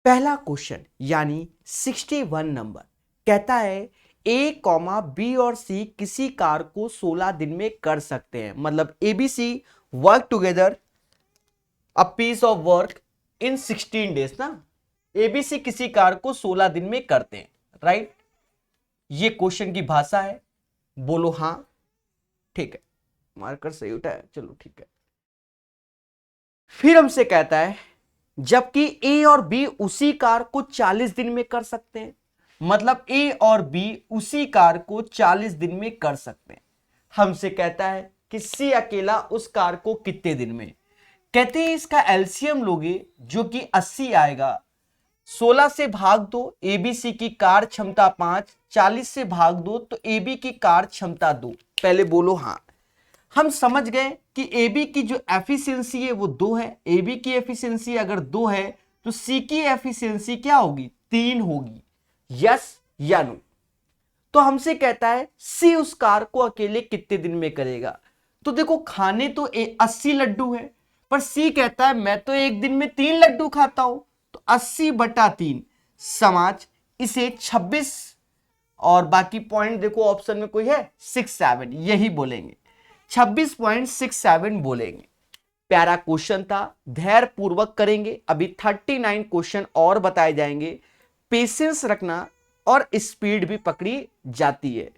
पहला क्वेश्चन यानी 61 नंबर कहता है ए कॉमा बी और सी किसी कार्य को 16 दिन में कर सकते हैं। मतलब ABC work together a piece of work in 16 days ना। एबीसी किसी कार्य को 16 दिन में करते हैं, राइट। ये क्वेश्चन की भाषा है। बोलो हाँ। ठीक है, मार्कर सही उठाया, चलो ठीक है। फिर हमसे कहता है जबकि ए और बी उसी कार्य को 40 दिन में कर सकते हैं। मतलब ए और बी उसी कार्य को 40 दिन में कर सकते हैं। हमसे कहता है कि सी अकेला उस कार्य को कितने दिन में। कहते हैं इसका एलसीएम लोगे जो कि 80 आएगा। 16 से भाग दो, एबीसी की कार्य क्षमता 5, 40 से भाग दो तो एबी की कार्य क्षमता 2। पहले बोलो हाँ। हम समझ गए कि AB की जो एफिशिएंसी है वो 2 है। AB की एफिशिएंसी अगर 2 है तो C की एफिशिएंसी क्या होगी? 3 होगी। यस या नो? तो हमसे कहता है C उस कार्य को अकेले कितने दिन में करेगा। तो देखो खाने तो 80 लड्डू है, पर C कहता है मैं तो एक दिन में 3 लड्डू खाता हूं। तो 80/3 समाज इसे 26 और बाकी पॉइंट देखो ऑप्शन में कोई है 67, यही बोलेंगे 26.67 बोलेंगे। प्यारा क्वेश्चन था, धैर्य पूर्वक करेंगे। अभी 39 क्वेश्चन और बताए जाएंगे। पेशेंस रखना और स्पीड भी पकड़ी जाती है।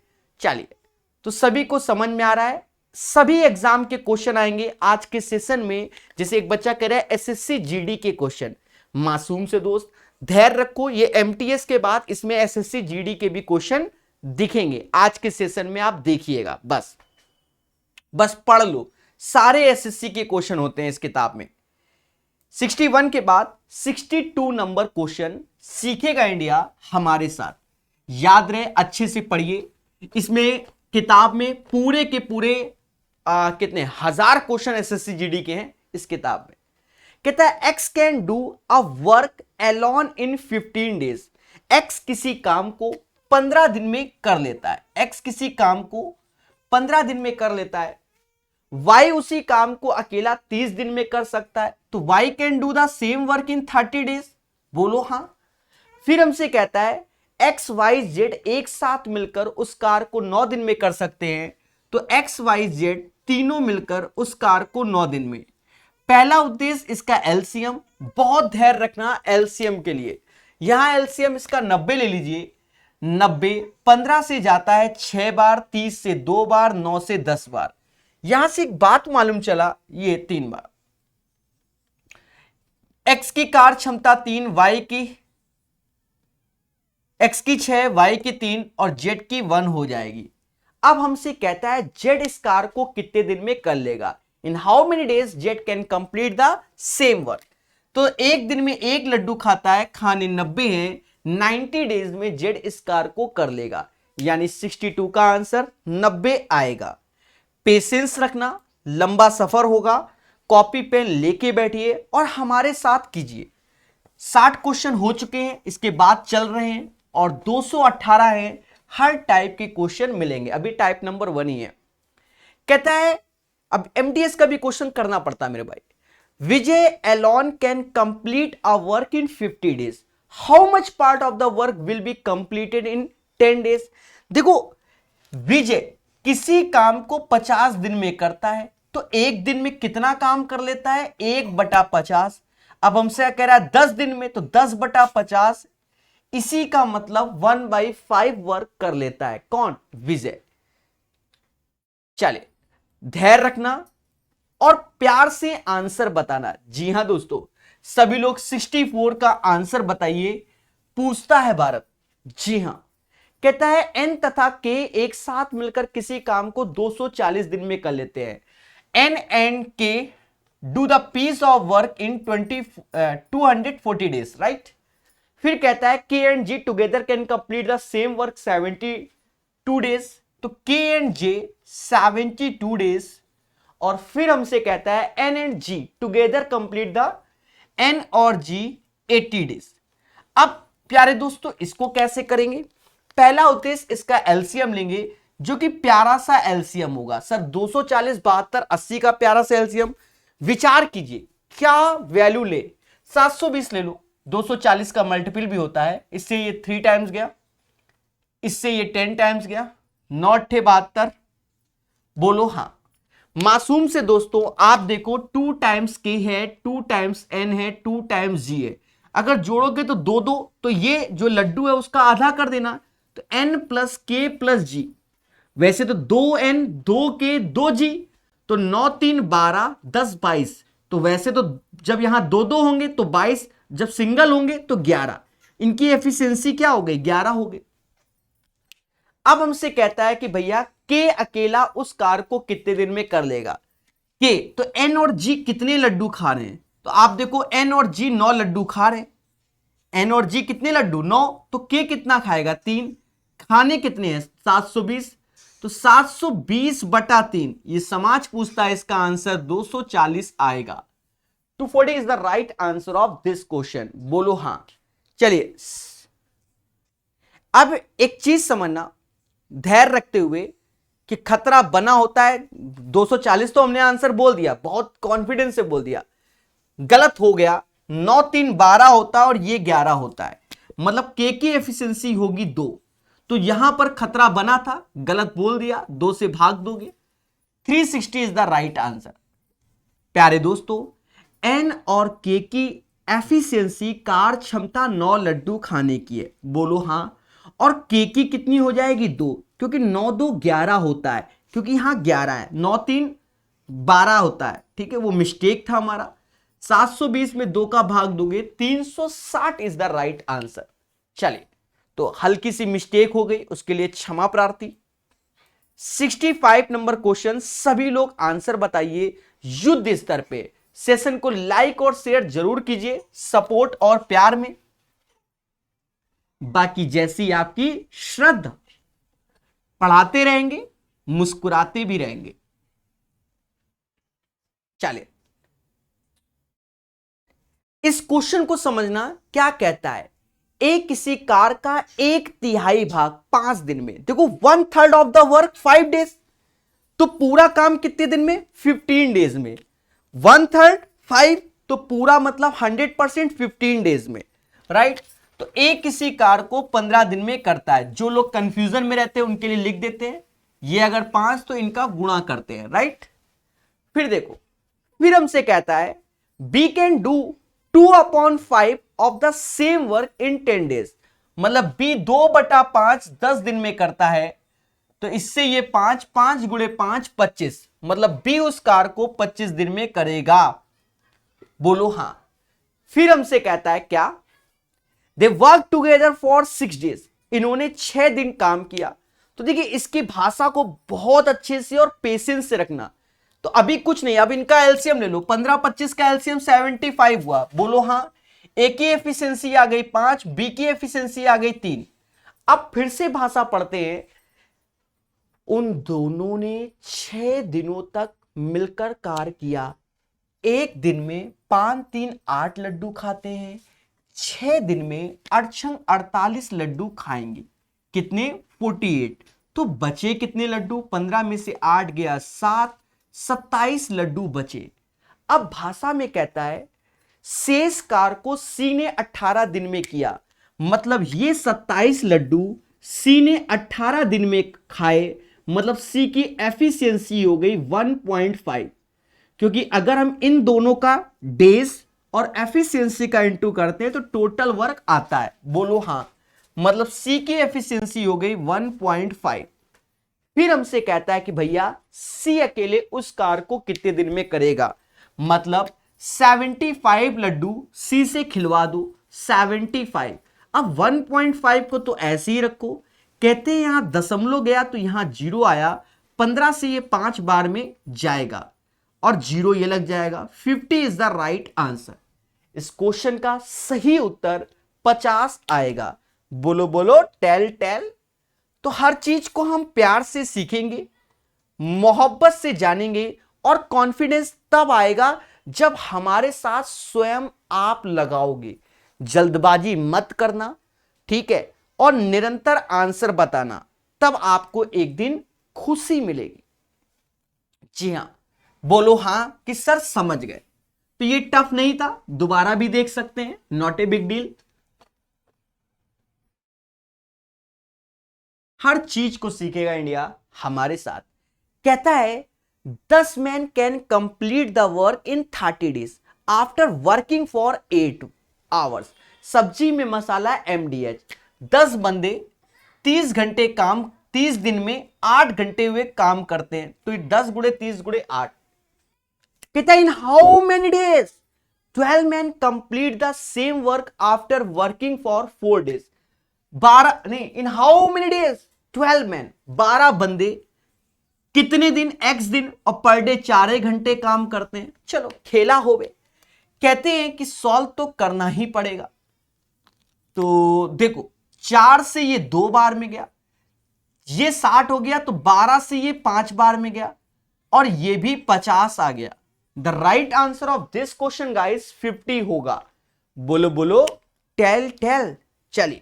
चलिए, तो सभी को समझ में आ रहा है। सभी एग्जाम के क्वेश्चन आएंगे आज के सेशन में। जैसे एक बच्चा कह रहा है एसएससी जीडी के क्वेश्चन। मासूम से दोस्त धैर्य रखो, ये एमटीएस के बाद इसमें एसएससी जीडी के भी क्वेश्चन दिखेंगे आज के सेशन में। आप देखिएगा, बस पढ़ लो। सारे एसएससी के क्वेश्चन होते हैं इस किताब में। 61 के बाद 62 नंबर क्वेश्चन सीखेगा इंडिया हमारे साथ। याद रहे, अच्छे से पढ़िए। इसमें किताब में पूरे के पूरे कितने 1000 क्वेश्चन एसएससी जीडी के हैं इस किताब में। कहता है x can do a work alone in 15 days. X किसी काम को 15 दिन में कर लेता है। एक्स किसी काम को 15 दिन में कर लेता है। वाई उसी काम को अकेला 30 दिन में कर सकता है। तो Y can do the same work in 30 days. बोलो हाँ। फिर हमसे कहता है एक्स वाई जेड एक साथ मिलकर उस कार्य को 9 दिन में कर सकते हैं। तो एक्स वाई जेड तीनों मिलकर उस कार्य को 9 दिन में। पहला उद्देश्य इसका एलसीएम, बहुत ध्यान रखना एलसीएम के लिए। यहां एलसीएम इसका 90 ले लीजिए। 90 15 से जाता है 6 बार, 30 से 2 बार, 9 से 10 बार। यहां से एक बात मालूम चला, ये 3 बार। एक्स की कार्य क्षमता 3, वाई की एक्स की 6, वाई की 3 और जेड की 1 हो जाएगी। अब हमसे कहता है जेड इस कार्य को कितने दिन में कर लेगा। इन how many days Z can complete the same work. तो एक दिन में एक लड्डू खाता है, खाने 90 हैं, 90 डेज में जेड इस कार्य को कर लेगा। यानी 62 का आंसर 90 आएगा। पेशेंस रखना, लंबा सफर होगा। कॉपी पेन लेके बैठिए और हमारे साथ कीजिए। 60 क्वेश्चन हो चुके हैं, इसके बाद चल रहे हैं और 218 हैं। हर टाइप के क्वेश्चन मिलेंगे। अभी टाइप नंबर 1 ही है। कहता है अब एमटीएस का भी क्वेश्चन करना पड़ता है मेरे भाई। Vijay alone can complete a work in 50 days. How much part of the work will be completed in 10 days. देखो, विजय किसी काम को 50 दिन में करता है, तो एक दिन में कितना काम कर लेता है? 1/50। अब हमसे कह रहा है 10 दिन में, तो 10/50। इसी का मतलब 1/5 वर्क कर लेता है। कौन? विजय। चलिए, धैर्य रखना और प्यार से आंसर बताना। जी हां दोस्तों, सभी लोग 64 का आंसर बताइए। पूछता है भारत। जी हां, कहता है एन तथा के एक साथ मिलकर किसी काम को 240 दिन में कर लेते हैं। N and K do the piece of work in 240 days, right. फिर कहता है K and G together can complete the same work 72 days. तो के एंड जे 72 डेज। और फिर हमसे कहता है N and G together complete the N और जी 80 डेज। अब प्यारे दोस्तों, इसको कैसे करेंगे? पहला उद्देश्य इसका एलसीएम लेंगे, जो कि प्यारा सा एलसीएम होगा। सर 240, 72, 80 का प्यारा सा एलसीएम। विचार कीजिए क्या वैल्यू ले। 720 ले लो, 240 का मल्टीपल भी होता है, इससे ये 3 टाइम्स गया, इससे ये 10 टाइम्स गया, 9 × 72, बोलो हाँ। मासूम से दोस्तों आप देखो 2 टाइम्स के है, 2 टाइम्स एन है, 2 टाइम्स जी है, अगर जोड़ोगे तो दो दो, तो ये जो लड्डू है उसका आधा कर देना, तो एन प्लस के प्लस जी, वैसे तो 2n 2k 2g, तो 9 3 12 10 22, तो वैसे तो जब यहां दो दो होंगे तो 22, जब सिंगल होंगे तो 11, इनकी एफिशिएंसी क्या हो गई 11 हो गई। अब हमसे कहता है कि भैया के अकेला उस कार को कितने दिन में कर लेगा, के तो एन और जी कितने लड्डू खा रहे हैं, तो आप देखो एन और जी 9 लड्डू खा रहे हैं, एन और जी कितने लड्डू 9, तो के कितना खाएगा 3, खाने कितने हैं 720, तो 720 बटा 3, ये समाज पूछता है, इसका आंसर 240 आएगा। 240 is the right answer of this question, बोलो हां। चलिए अब एक चीज समझना धैर्य रखते हुए कि खतरा बना होता है, 240 तो हमने आंसर बोल दिया, बहुत कॉन्फिडेंस से बोल दिया, गलत हो गया, 9 3 12 होता है और ये 11 होता है, मतलब के की एफिशिएंसी होगी 2, तो यहां पर खतरा बना था, गलत बोल दिया, 2 से भाग दोगे, 360 इज द राइट आंसर। प्यारे दोस्तों एन और के की एफिशिएंसी कार क्षमता 9 लड्डू खाने की है, बोलो हां, और के की कितनी हो जाएगी 2, क्योंकि 9 2 11 होता है, क्योंकि यहां 11 है, 9 3 12 होता है, ठीक है वो मिस्टेक था हमारा। 720 में 2 का भाग दोगे 360 इज द राइट आंसर। चलिए तो हल्की सी मिस्टेक हो गई, उसके लिए क्षमा प्रार्थी। 65 नंबर क्वेश्चन, सभी लोग आंसर बताइए युद्ध स्तर पे। सेशन को लाइक और शेयर जरूर कीजिए सपोर्ट और प्यार में, बाकी जैसी आपकी श्रद्धा, पढ़ाते रहेंगे मुस्कुराते भी रहेंगे। चलिए इस क्वेश्चन को समझना क्या कहता है, एक किसी कार का 1/3 भाग 5 दिन में, देखो 1/3 ऑफ द वर्क 5 डेज, तो पूरा काम कितने दिन में 15 डेज में, 1/3 5, तो पूरा मतलब 100% 15 डेज में, राइट। तो एक किसी कार को 15 दिन में करता है, जो लोग कंफ्यूजन में रहते हैं उनके लिए लिख देते हैं, ये अगर 5 तो इनका गुणा करते हैं, राइट। फिर देखो फिर हमसे कहता है B can do 2/5 of the same work in 10 days, मतलब बी 2/5 10 दिन में करता है, तो इससे ये 5 5 × 5 25, मतलब बी उस कार को 25 दिन में करेगा, बोलो हां। फिर हमसे कहता है क्या, they work together for 6 days, इन्होंने 6 दिन काम किया, तो देखिए इसकी भाषा को बहुत अच्छे से और पेशेंस से रखना। तो अभी कुछ नहीं, अब इनका एलसीएम ले लो, 15 25 का एलसीएम 75 हुआ, बोलो हां। ए की एफिशिएंसी आ गई 5, बी की एफिशिएंसी आ गई 3। अब फिर से भाषा पढ़ते हैं, उन दोनों ने 6 दिनों तक मिलकर कार्य किया, एक दिन में 5 3 8 लड्डू खाते हैं, 6 दिन में 48 लड्डू खाएंगे, कितने 48, तो बचे कितने लड्डू, 15 में से 8 गया 7, 27 लड्डू बचे। अब भाषा में कहता है शेष कार को सी ने 18 दिन में किया, मतलब ये 27 लड्डू सी ने 18 दिन में खाए, मतलब सी की एफिशिएंसी हो गई 1.5, क्योंकि अगर हम इन दोनों का डेज और एफिशिएंसी का इंटू करते हैं तो टोटल वर्क आता है, बोलो हां, मतलब सी की एफिशिएंसी हो गई 1.5। फिर हमसे कहता है कि भैया सी अकेले उस कार को कितने दिन में करेगा, मतलब 75 लड्डू सी से खिलवा दो, 75। अब 1.5 को तो ऐसे ही रखो, कहते हैं यहां दशमलव गया तो यहां 0 आया, 15 से ये 5 बार में जाएगा और 0 ये लग जाएगा, 50 इज द राइट आंसर। इस क्वेश्चन का सही उत्तर 50 आएगा, बोलो बोलो टेल टेल। तो हर चीज को हम प्यार से सीखेंगे, मोहब्बत से जानेंगे, और कॉन्फिडेंस तब आएगा जब हमारे साथ स्वयं आप लगाओगे। जल्दबाजी मत करना, ठीक है, और निरंतर आंसर बताना, तब आपको एक दिन खुशी मिलेगी। जी हां, बोलो हां कि सर समझ गए। तो ये टफ नहीं था, दोबारा भी देख सकते हैं, नॉट ए बिग डील। हर चीज को सीखेगा इंडिया हमारे साथ। कहता है 10 man can complete the work in 30 days after working for 8 hours. सब्जी में मसाला MDH। 10 बंदे 30 घंटे काम 30 दिन में 8 घंटे हुए काम करते हैं, तो 10 गुणे 30 गुणे 8। कहता है in how many days 12 man complete the same work after working for 4 days. 12 नहीं, इन हाउ मेनी डेज 12 मैन 12 बंदे कितने दिन, x दिन, और पर डे 4 घंटे काम करते हैं। चलो खेला हो गए। कहते हैं कि सॉल्व तो करना ही पड़ेगा। तो देखो 4 से ये 2 बार में गया, ये 60 हो गया, तो 12 से ये 5 बार में गया, और ये भी 50 आ गया। The right answer of this question guys 50 होगा। बोलो बोलो, टेल टेल। चलिए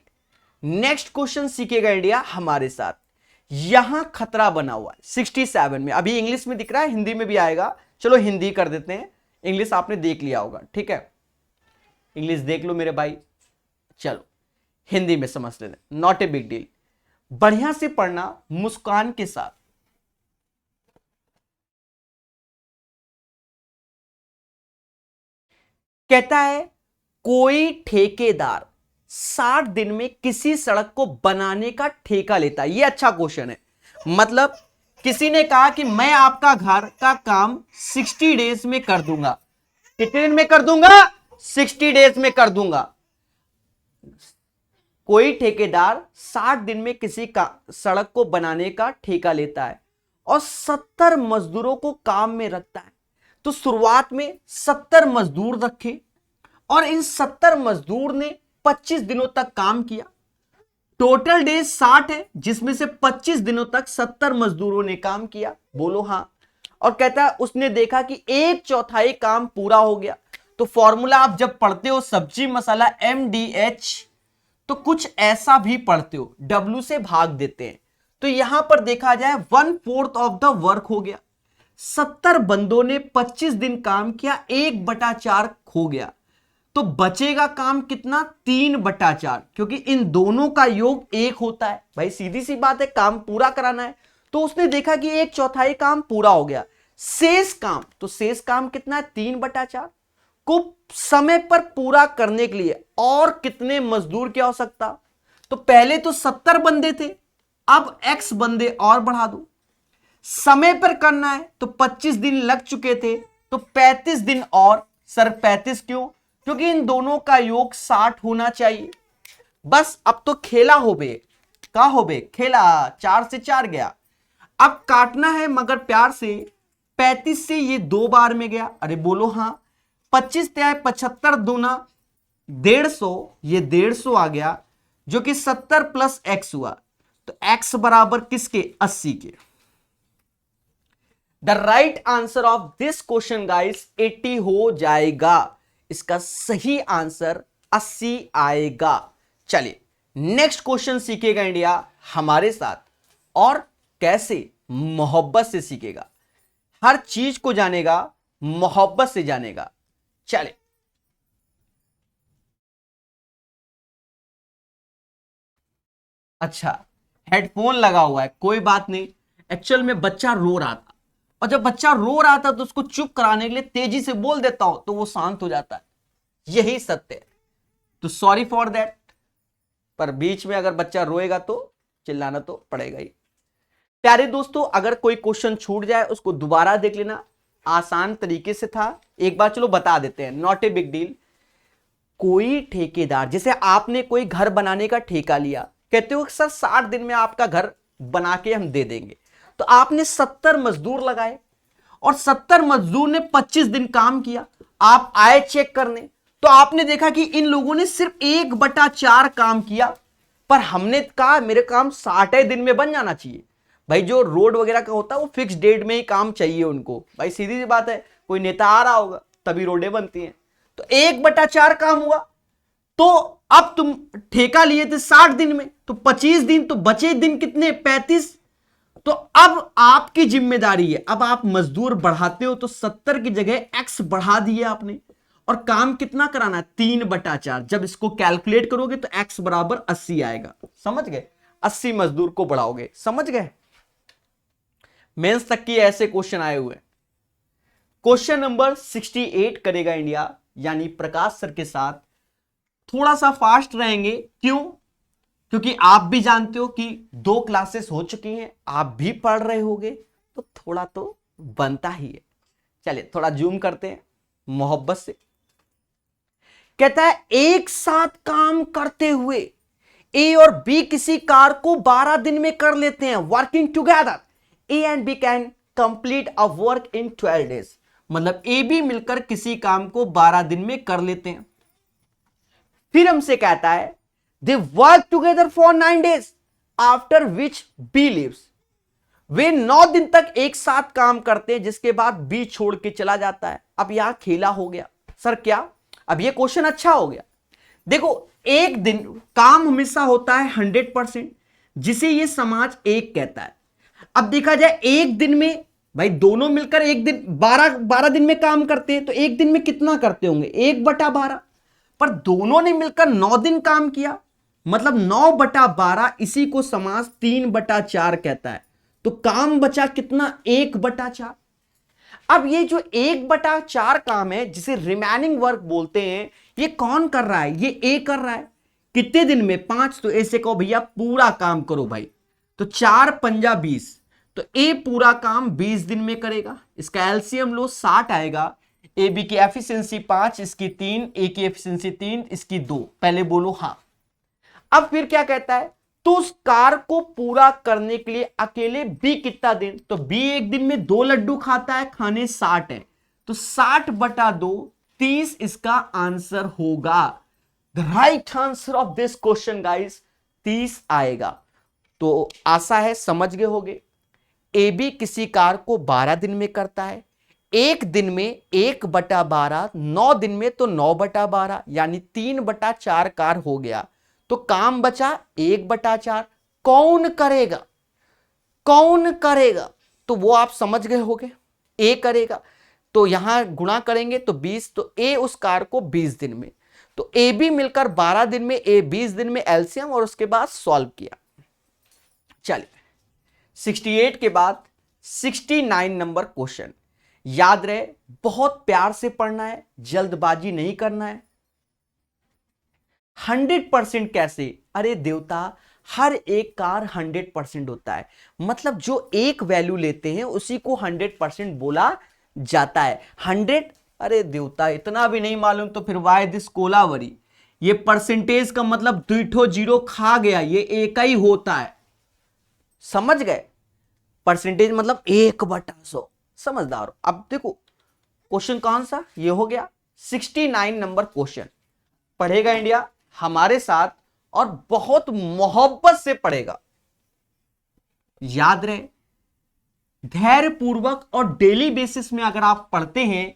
नेक्स्ट क्वेश्चन सीखेगा इंडिया हमारे साथ। यहां खतरा बना हुआ है 67 में। अभी इंग्लिश में दिख रहा है, हिंदी में भी आएगा। चलो हिंदी कर देते हैं, इंग्लिश आपने देख लिया होगा, ठीक है, इंग्लिश देख लो मेरे भाई। चलो हिंदी में समझ लेते, नॉट ए बिग डील। बढ़िया से पढ़ना मुस्कान के साथ। कहता है कोई ठेकेदार 60 दिन में किसी सड़क को बनाने का ठेका लेता है। ये अच्छा क्वेश्चन है। मतलब किसी ने कहा कि मैं आपका घर का काम 60 डेज में कर दूंगा। कितने दिन में कर दूंगा? 60 डेज में कर दूंगा। कोई ठेकेदार 60 दिन में किसी का सड़क को बनाने का ठेका लेता है और 70 मजदूरों को काम में रखता है। तो शुरुआत में 70 मजदूर रखे और इन 70 मजदूर ने 25 दिनों तक काम किया। टोटल डेज 60 है, जिसमें से 25 दिनों तक 70 मजदूरों ने काम किया। बोलो हाँ। और कहता है उसने देखा कि 1/4 काम पूरा हो गया। तो फॉर्मूला आप जब पढ़ते हो सब्जी मसाला MDH, तो कुछ ऐसा भी पढ़ते हो, W से भाग देते हैं। तो यहां पर देखा जाए 1/4 ऑफ द वर्क हो गया। 70 बंदों ने 25 दिन काम किया, 1/4 हो गया। तो बचेगा काम कितना? 3/4, क्योंकि इन दोनों का योग 1 होता है। भाई सीधी सी बात है, काम पूरा कराना है। तो उसने देखा कि 1/4 काम पूरा हो गया। शेष काम, तो शेष काम कितना है? 3/4 को समय पर पूरा करने के लिए और कितने मजदूर की आवश्यकता? तो पहले तो 70 बंदे थे, अब X बंदे और बढ़ा दो। समय पर करना है तो 25 दिन लग चुके थे, तो 35 दिन और। सर 35 क्यों? क्योंकि इन दोनों का योग 60 होना चाहिए। बस अब तो खेला हो बे, का हो बे खेला। 4 से 4 गया। अब काटना है मगर प्यार से। 35 से ये 2 बार में गया। अरे बोलो हाँ। 25 से 75 दूना 150, ये 150 आ गया, जो कि 70 प्लस X हुआ। तो X बराबर किसके? 80 के। The right answer of this question guys 80 हो जाएगा। इसका सही आंसर 80 आएगा। चलिए नेक्स्ट क्वेश्चन सीखेगा इंडिया हमारे साथ। और कैसे? मोहब्बत से सीखेगा। हर चीज को जानेगा, मोहब्बत से जानेगा। चले अच्छा, हेडफोन लगा हुआ है, कोई बात नहीं। एक्चुअल में बच्चा रो रहा था, और जब बच्चा रो रहा था तो उसको चुप कराने के लिए तेजी से बोल देता हूं तो वो शांत हो जाता है। यही सत्य है। तो सॉरी फॉर दैट। पर बीच में अगर बच्चा रोएगा तो चिल्लाना तो पड़ेगा ही। प्यारे दोस्तों, अगर कोई क्वेश्चन छूट जाए उसको दोबारा देख लेना, आसान तरीके से था। एक बार चलो बता देते हैं, नॉट ए बिग डील। कोई ठेकेदार, जैसे आपने कोई घर बनाने का ठेका लिया, कहते हो सर 60 दिन में आपका घर बना के हम दे देंगे। तो आपने 70 मजदूर लगाए और 70 मजदूर ने 25 दिन काम किया। आप आए चेक करने, तो आपने देखा कि इन लोगों ने सिर्फ 1/4 काम किया। पर हमने कहा मेरे काम 60 दिन में बन जाना चाहिए। भाई जो रोड वगैरह का होता है वो फिक्स डेट में ही काम चाहिए उनको। भाई सीधी सी बात है, कोई नेता आ रहा होगा तभी रोडें बनती हैं। तो 1/4 काम हुआ। तो अब तुम ठेका लिए थे 60 दिन में, तो 25 दिन, तो बचे दिन कितने? 35। तो अब आपकी जिम्मेदारी है, अब आप मजदूर बढ़ाते हो तो 70 की जगह x बढ़ा दिए आपने, और काम कितना कराना है 3/4। जब इसको कैलकुलेट करोगे तो x बराबर 80 आएगा। समझ गए? 80 मजदूर को बढ़ाओगे। समझ गए? मेंस तक की ऐसे क्वेश्चन आए हुए। क्वेश्चन नंबर 68 करेगा इंडिया, यानी प्रकाश सर के साथ। थोड़ा सा फास्ट रहेंगे, क्यों? क्योंकि आप भी जानते हो कि 2 क्लासेस हो चुकी हैं, आप भी पढ़ रहे होगे, तो थोड़ा तो बनता ही है। चलिए थोड़ा जूम करते हैं मोहब्बत से। कहता है एक साथ काम करते हुए ए और बी किसी कार को 12 दिन में कर लेते हैं। Working together A and B can complete a work in 12 days. मतलब ए बी मिलकर किसी काम को 12 दिन में कर लेते हैं। फिर हमसे कहता है they work together for 9 days after which B leaves. वे 9 दिन तक एक साथ काम करते हैं, जिसके बाद बी छोड़ के चला जाता है। अब यहां खेला हो गया सर क्या? अब ये क्वेश्चन अच्छा हो गया। देखो एक दिन काम हमेशा होता है 100%, जिसे ये समाज एक कहता है। अब देखा जाए एक दिन में, भाई दोनों मिलकर एक दिन 12 दिन में काम करते हैं, तो एक दिन में कितना करते होंगे 1/12। पर दोनों ने मिलकर 9 दिन काम किया, मतलब 9/12। इसी को समाज 3/4 कहता है। तो काम बचा कितना 1/4। अब ये जो 1/4 काम है, जिसे रिमेनिंग वर्क बोलते हैं, ये कौन कर रहा है? ये ए कर रहा है। कितने दिन में? 5। तो ऐसे कहो भैया पूरा काम करो भाई। तो 4 पंजा 20, तो ए पूरा काम 20 दिन में करेगा। इसका एलसीएम लो 60 आएगा। ए बी की एफिशिएंसी 5, इसकी 3, ए की एफिशिएंसी 3, इसकी 2। पहले बोलो हाँ। अब फिर क्या कहता है? तो उस कार को पूरा करने के लिए अकेले बी कितना दिन? तो बी एक दिन में 2 लड्डू खाता है, खाने 60 है, तो 60/2 30 इसका आंसर होगा। The right answer of this question guys 30 आएगा। तो आशा है समझ गए होगे। ए बी किसी कार को 12 दिन में करता है, एक दिन में 1/12, 9 दिन में तो 9/12, यानी 3/4 कार हो गया। तो काम बचा 1/4। कौन करेगा? कौन करेगा? तो वो आप समझ गए होगे, ए करेगा। तो यहां गुणा करेंगे तो 20, तो ए उस कार को 20 दिन में, तो ए बी मिलकर 12 दिन में, ए 20 दिन में, एलसीएम, और उसके बाद सॉल्व किया। चलिए 68 के बाद 69 नंबर क्वेश्चन। याद रहे बहुत प्यार से पढ़ना है, जल्दबाजी नहीं करना है। 100% कैसे? अरे देवता, हर एक कार 100% होता है। मतलब जो एक वैल्यू लेते हैं उसी को 100% बोला जाता है। 100, अरे देवता इतना भी नहीं मालूम तो फिर वाई दिस कोलावरी। ये परसेंटेज का मतलब 2 जीरो खा गया, ये एक ही होता है। समझ गए? परसेंटेज मतलब 1/100। समझदार हो। अब देखो क्वेश्चन कौन सा? ये हो गया 69 नंबर क्वेश्चन। पढ़ेगा इंडिया हमारे साथ और बहुत मोहब्बत से पढ़ेगा। याद रहे धैर्य पूर्वक और डेली बेसिस में अगर आप पढ़ते हैं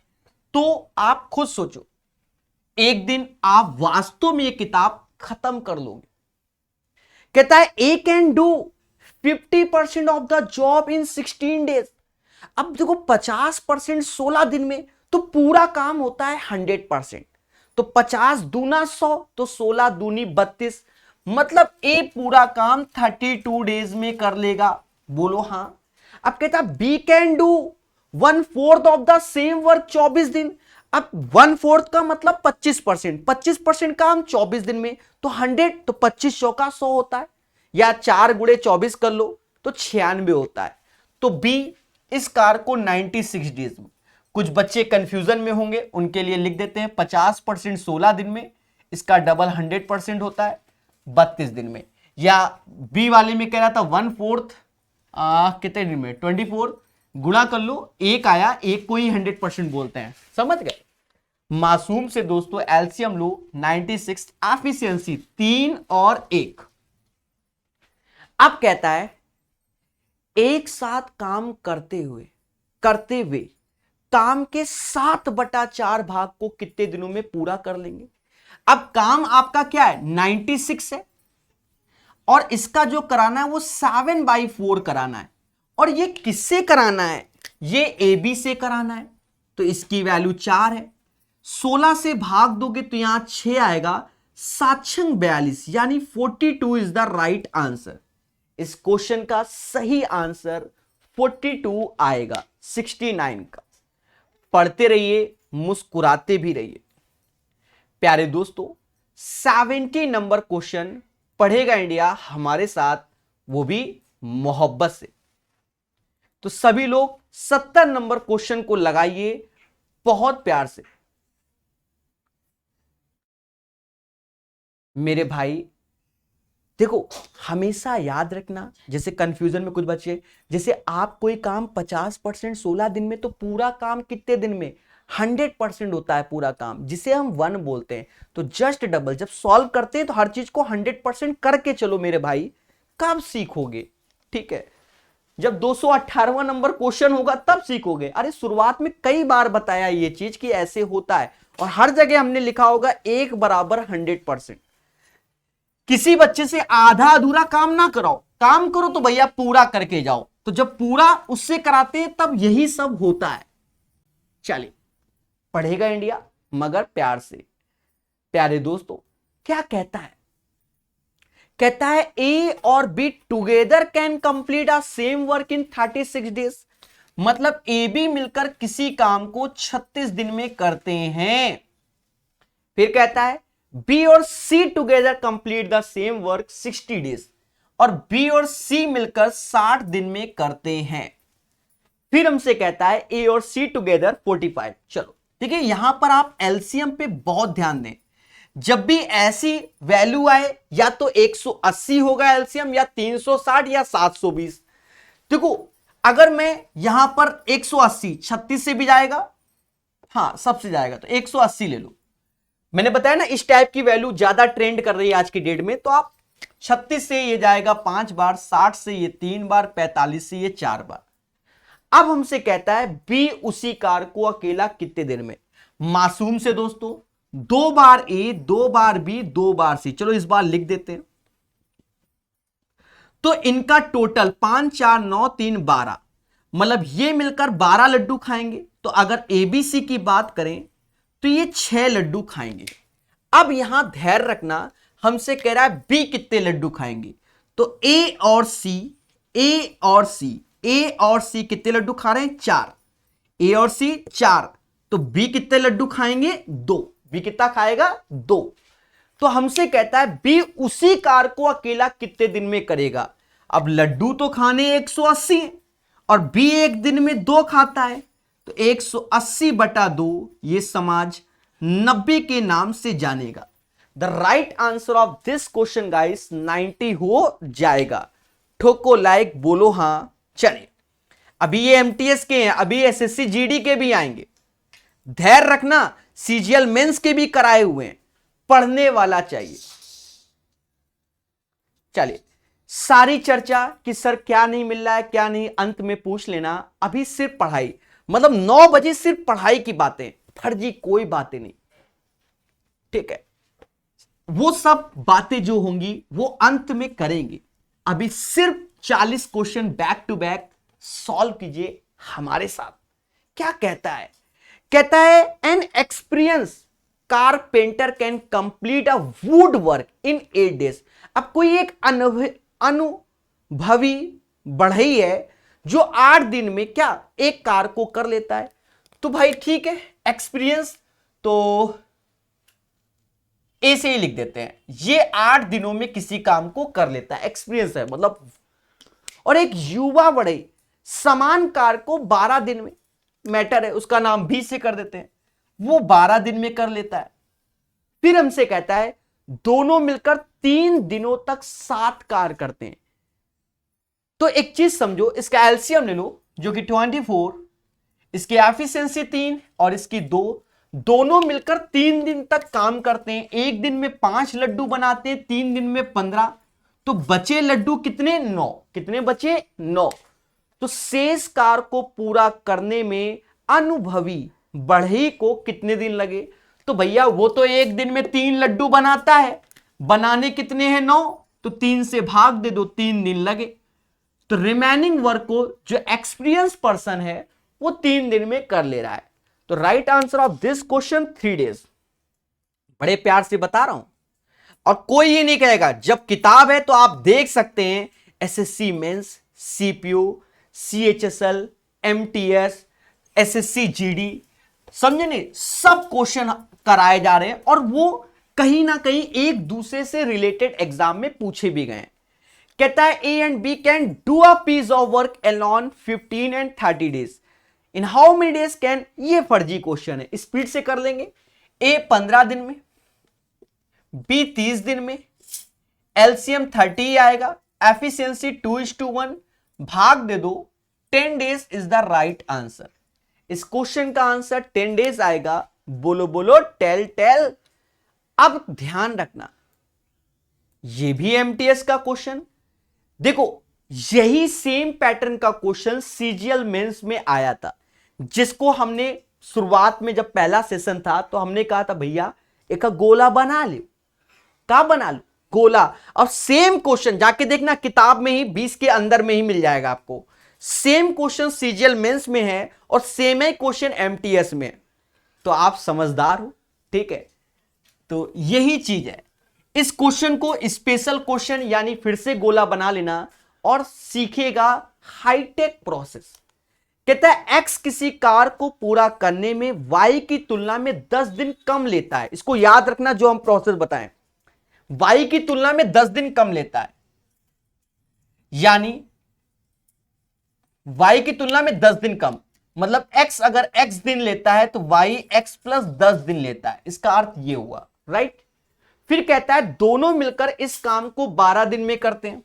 तो आप खुद सोचो एक दिन आप वास्तव में ये किताब खत्म कर लोगे। कहता है A can do 50% of the job in 16 days. अब देखो 50% 16 दिन में, तो पूरा काम होता है 100%। तो 50 दूना 100, तो 16 दूनी 32, मतलब ए पूरा काम 32 डेज में कर लेगा। बोलो हाँ। अब कहता B can do 1/4 of the same work 24 दिन। अब 1/4 का मतलब 25%, 25% काम 24 दिन में, तो 100, तो 25 चौका 100 होता है, या 4 गुणे 24 कर लो तो 96 होता है। तो बी इस कार को 96 डेज में। कुछ बच्चे कंफ्यूजन में होंगे, उनके लिए लिख देते हैं 50% 16 दिन में, इसका डबल 100% होता है 32 दिन में। या बी वाले में कह रहा था 1/4 कितने दिन में 24, गुणा कर लो, एक आया, एक को ही 100% बोलते हैं। समझ गए? मासूम से दोस्तों एलसीएम लो 96, एफिशिएंसी 3 और 1। अब कहता है एक साथ काम करते हुए काम के 7/4 भाग को कितने दिनों में पूरा कर लेंगे। अब काम आपका क्या है 96 है, और इसका जो कराना है वो 7/4 कराना है। और ये किससे कराना है, ये ए बी से कराना है, तो इसकी वैल्यू 4 है। 16 से भाग दोगे तो यहां 6 आएगा, 7×42 यानी 42 इज द राइट आंसर। इस क्वेश्चन का सही आंसर 42 आएगा, 69 का। पढ़ते रहिए, मुस्कुराते भी रहिए। प्यारे दोस्तों, 70 नंबर क्वेश्चन पढ़ेगा इंडिया हमारे साथ, वो भी मोहब्बत से। तो सभी लोग 70 नंबर क्वेश्चन को लगाइए बहुत प्यार से। मेरे भाई देखो, हमेशा याद रखना, जैसे कंफ्यूजन में कुछ बच्चे, जैसे आप कोई काम 50% 16 दिन में, तो पूरा काम कितने दिन में, 100% होता है पूरा काम, जिसे हम 1 बोलते हैं। तो जस्ट डबल, जब सॉल्व करते हैं तो हर चीज को 100% करके चलो मेरे भाई, कब सीखोगे? ठीक है, जब 218वां नंबर क्वेश्चन होगा तब सीखोगे। अरे शुरुआत में कई बार बताया ये चीज कि ऐसे होता है, और हर जगह हमने लिखा होगा 1 बराबर 100%। किसी बच्चे से आधा अधूरा काम ना कराओ, काम करो तो भैया पूरा करके जाओ। तो जब पूरा उससे कराते हैं तब यही सब होता है। चलिए, पढ़ेगा इंडिया मगर प्यार से। प्यारे दोस्तों, क्या कहता है? कहता है ए और B together can complete a same work in 36 days. मतलब ए बी मिलकर किसी काम को 36 दिन में करते हैं। फिर कहता है बी और C together complete the same work 60 days, और बी और सी मिलकर 60 दिन में करते हैं। फिर हमसे कहता है ए और सी टुगेदर 45। चलो देखिए, यहां पर आप एलसीएम पे बहुत ध्यान दें। जब भी ऐसी वैल्यू आए, या तो 180 होगा एलसीएम, या 360 या 720। देखो, अगर मैं यहां पर 180 36 से भी जाएगा, हाँ सबसे जाएगा, तो 180 ले लो। मैंने बताया ना इस टाइप की वैल्यू ज्यादा ट्रेंड कर रही है आज की डेट में, तो आप 36 से ये जाएगा 5 बार, 60 से ये 3 बार, 45 से ये 4 बार। अब हमसे कहता है बी उसी कार को अकेला कितने दिन में। मासूम से दोस्तों, 2 बार ए, 2 बार बी, 2 बार सी। चलो इस बार लिख देते हैं। तो इनका टोटल 5 4 9 3 12, मतलब ये मिलकर 12 लड्डू खाएंगे। तो अगर एबीसी की बात करें तो ये 6 लड्डू खाएंगे। अब यहां धैर्य रखना, हमसे कह रहा है बी कितने लड्डू खाएंगे। तो ए और सी, ए और सी, ए और सी कितने लड्डू खा रहे हैं? 4। ए और सी 4, तो बी कितने लड्डू खाएंगे? 2। बी कितना खाएगा? 2। तो हमसे कहता है बी उसी कार को अकेला कितने दिन में करेगा। अब लड्डू तो खाने 180 है, और बी एक दिन में 2 खाता है, तो 180/2 ये समाज 90 के नाम से जानेगा। The right answer of this question guys 90 हो जाएगा। ठोको लाइक, बोलो हां। चलिए, अभी ये एमटीएस के हैं, अभी एसएससी जीडी के भी आएंगे। धैर्य रखना, सीजीएल मेंस के भी कराए हुए हैं, पढ़ने वाला चाहिए। चलिए, सारी चर्चा कि सर क्या नहीं मिल रहा है, क्या नहीं, अंत में पूछ लेना। अभी सिर्फ पढ़ाई, मतलब 9 बजे सिर्फ पढ़ाई की बातें, फर्जी कोई बातें नहीं, ठीक है? वो सब बातें जो होंगी वो अंत में करेंगे। अभी सिर्फ 40 question back to back solve कीजिए हमारे साथ। क्या कहता है? कहता है an experience carpenter can complete a wood work in 8 days. अब कोई एक अनुभवी बढ़ई है जो 8 दिन में क्या एक कार को कर लेता है। तो भाई ठीक है, एक्सपीरियंस तो ए से ही लिख देते हैं, ये 8 दिनों में किसी काम को कर लेता है, एक्सपीरियंस है मतलब। और एक युवा बढ़ई समान कार को 12 दिन में, मैटर है उसका नाम बी से कर देते हैं, वो 12 दिन में कर लेता है। फिर हमसे कहता है दोनों मिलकर 3 दिनों तक 7 कार करते हैं। तो एक चीज समझो, इसका एलसीएम ले लो जो कि 24, इसकी एफिशिएंसी 3 और इसकी 2, दोनों मिलकर 3 दिन तक काम करते हैं। एक दिन में 5 लड्डू बनाते हैं, 3 दिन में 15, तो बचे लड्डू कितने? 9। कितने बचे? 9। तो शेष कार को पूरा करने में अनुभवी बढ़ई को कितने दिन लगे? तो भैया वो तो एक दिन में 3 लड्डू बनाता है, बनाने कितने हैं? 9, तो 3 से भाग दे दो, 3 दिन लगे। तो रिमेनिंग वर्क को जो एक्सपीरियंस पर्सन है वो 3 दिन में कर ले रहा है। तो right answer of this question 3 days. बड़े प्यार से बता रहा हूं, और कोई ये नहीं कहेगा, जब किताब है तो आप देख सकते हैं SSC mains, CPU, CHSL, MTS, SSC GD, समझे नहीं, सब क्वेश्चन कराए जा रहे हैं और वो कहीं ना कहीं एक दूसरे से रिलेटेड एग्जाम में पूछे भी गए। कहता है A and B can do a piece of work alone 15 and 30 days, in how many days can, ये फर्जी क्वेश्चन है, स्पीड से कर लेंगे। ए 15 दिन में, बी 30 दिन में, एलसीएम 30 आएगा, एफिशिएंसी 2:1, भाग दे दो, 10 days is the right answer. इस क्वेश्चन का आंसर 10 डेज आएगा। बोलो बोलो, टेल टेल। अब ध्यान रखना, ये भी एमटीएस का क्वेश्चन, देखो यही सेम पैटर्न का क्वेश्चन सीजीएल मेंस में आया था, जिसको हमने शुरुआत में जब पहला सेशन था तो हमने कहा था भैया एक गोला बना लो, क्या बना लो, गोला। और सेम क्वेश्चन जाके देखना किताब में ही 20 के अंदर में ही मिल जाएगा आपको। सेम क्वेश्चन सीजीएल मेंस में है और सेम है क्वेश्चन एमटीएस में, तो आप समझदार हो, ठीक है। तो यही चीज है, इस क्वेश्चन को स्पेशल क्वेश्चन यानी फिर से गोला बना लेना और सीखेगा हाईटेक प्रोसेस। कहता है एक्स किसी कार्य को पूरा करने में वाई की तुलना में 10 दिन कम लेता है। इसको याद रखना, जो हम प्रोसेस बताएं, वाई की तुलना में 10 दिन कम लेता है, यानी वाई की तुलना में 10 दिन कम, मतलब एक्स अगर एक्स दिन लेता है तो वाई एक्स प्लस 10 दिन लेता है, इसका अर्थ ये हुआ, राइट। फिर कहता है दोनों मिलकर इस काम को 12 दिन में करते हैं,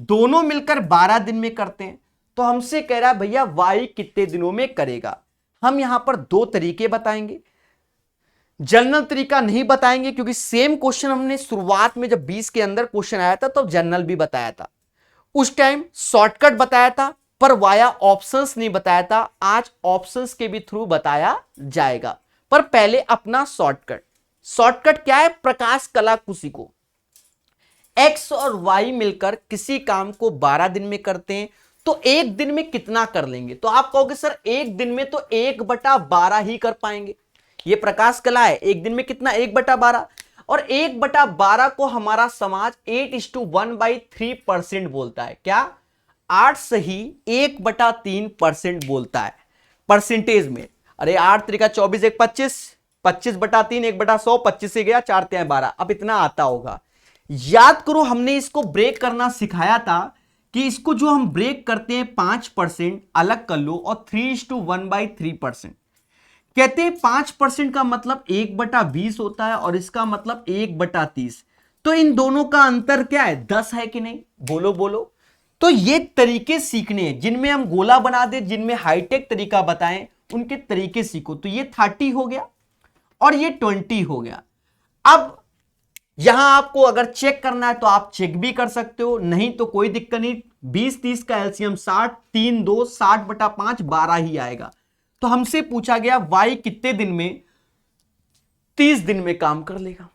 दोनों मिलकर 12 दिन में करते हैं, तो हमसे कह रहा है भैया वाई कितने दिनों में करेगा। हम यहां पर 2 तरीके बताएंगे, जनरल तरीका नहीं बताएंगे क्योंकि सेम क्वेश्चन हमने शुरुआत में जब 20 के अंदर क्वेश्चन आया था तो जनरल भी बताया था, उस टाइम शॉर्टकट बताया था पर वाया ऑप्शंस नहीं बताया था। आज ऑप्शंस के भी थ्रू बताया जाएगा, पर पहले अपना शॉर्टकट। शॉर्टकट क्या है? प्रकाश कलाकुशी को एक्स और वाई मिलकर किसी काम को 12 दिन में करते हैं, तो एक दिन में कितना कर लेंगे? तो आप कहोगे सर एक दिन में तो 1/12 ही कर पाएंगे, ये प्रकाश कला है। एक दिन में कितना? 1/12, और 1/12 को हमारा समाज 8:1/3% बोलता है। क्या? 8 सही 1/3% बोलता है परसेंटेज में। अरे 8 3 24 1 25, 25/3 1/100, 25 से गया 4 3 12, अब इतना आता होगा। याद करो हमने इसको ब्रेक करना सिखाया था कि इसको जो हम ब्रेक करते हैं 5% अलग कर लो और 3:1/3%। कहते हैं 5% का मतलब 1/20 होता है और इसका मतलब 1/30। तो इन दोनों का अंतर क्या है? 10 है कि नहीं? बोलो बोलो। तो ये तरीके सीखने हैं, जिनमें हम गोला बना दे, जिनमें हाईटेक तरीका बताएं, उनके तरीके सीखो। तो ये 30 हो गया और ये 20 हो गया। अब यहां आपको अगर चेक करना है तो आप चेक भी कर सकते हो, नहीं तो कोई दिक्कत नहीं। 20-30 का एलसीएम 60, 3 2 60/5 12 ही आएगा। तो हमसे पूछा गया वाई कितने दिन में? 30 दिन में काम कर लेगा।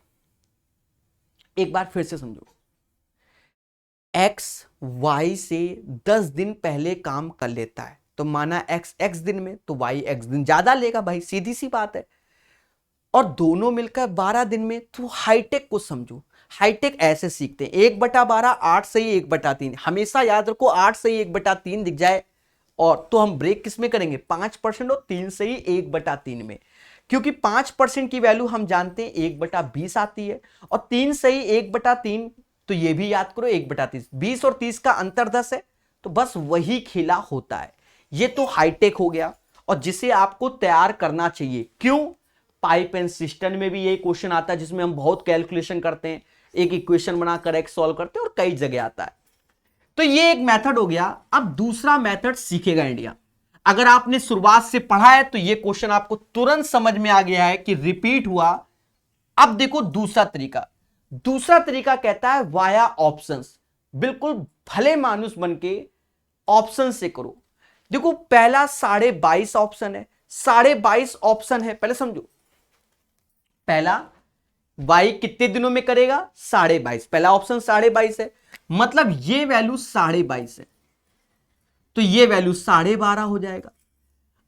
एक बार फिर से समझो, एक्स वाई से 10 दिन पहले काम कर लेता है, तो माना एक्स एक्स दिन में, तो वाई एक्स दिन ज्यादा लेगा भाई, सीधी सी बात है। और दोनों मिलकर 12 दिन में, तो हाईटेक को समझो। हाईटेक ऐसे सीखते हैं 1/12, 8 सही 1/3। हमेशा याद रखो 8 सही 1/3 दिख जाए और तो हम ब्रेक किस में करेंगे? 5% और 3 सही 1/3 में, क्योंकि 5% की वैल्यू हम जानते हैं 1/20 आती है और 3 सही 1/3, तो ये भी याद करो 1/30। 20 और 30 का अंतर 10 है, तो बस वही खेला होता है। ये तो हाईटेक हो गया और जिसे आपको तैयार करना चाहिए। क्यों? पाइप एंड सिस्टम में भी यही क्वेश्चन आता है, जिसमें हम बहुत कैलकुलेशन करते हैं, एक इक्वेशन बनाकर एक्स सॉल्व करते हैं और कई जगह आता है। तो ये एक मेथड हो गया। अब दूसरा मेथड सीखेगा इंडिया। अगर आपने शुरुआत से पढ़ा है तो ये क्वेश्चन आपको तुरंत समझ में आ गया है कि रिपीट हुआ। अब देखो दूसरा तरीका। दूसरा तरीका कहता है वाया ऑप्शंस। बिल्कुल भले मानुस बन के ऑप्शन से करो। देखो पहला 22.5 ऑप्शन है, 22.5 ऑप्शन है, पहले समझो। पहला वाई कितने दिनों में करेगा? 22.5, पहला ऑप्शन 22.5 है। मतलब ये वैल्यू 22.5 है, तो ये वैल्यू 12.5 हो जाएगा।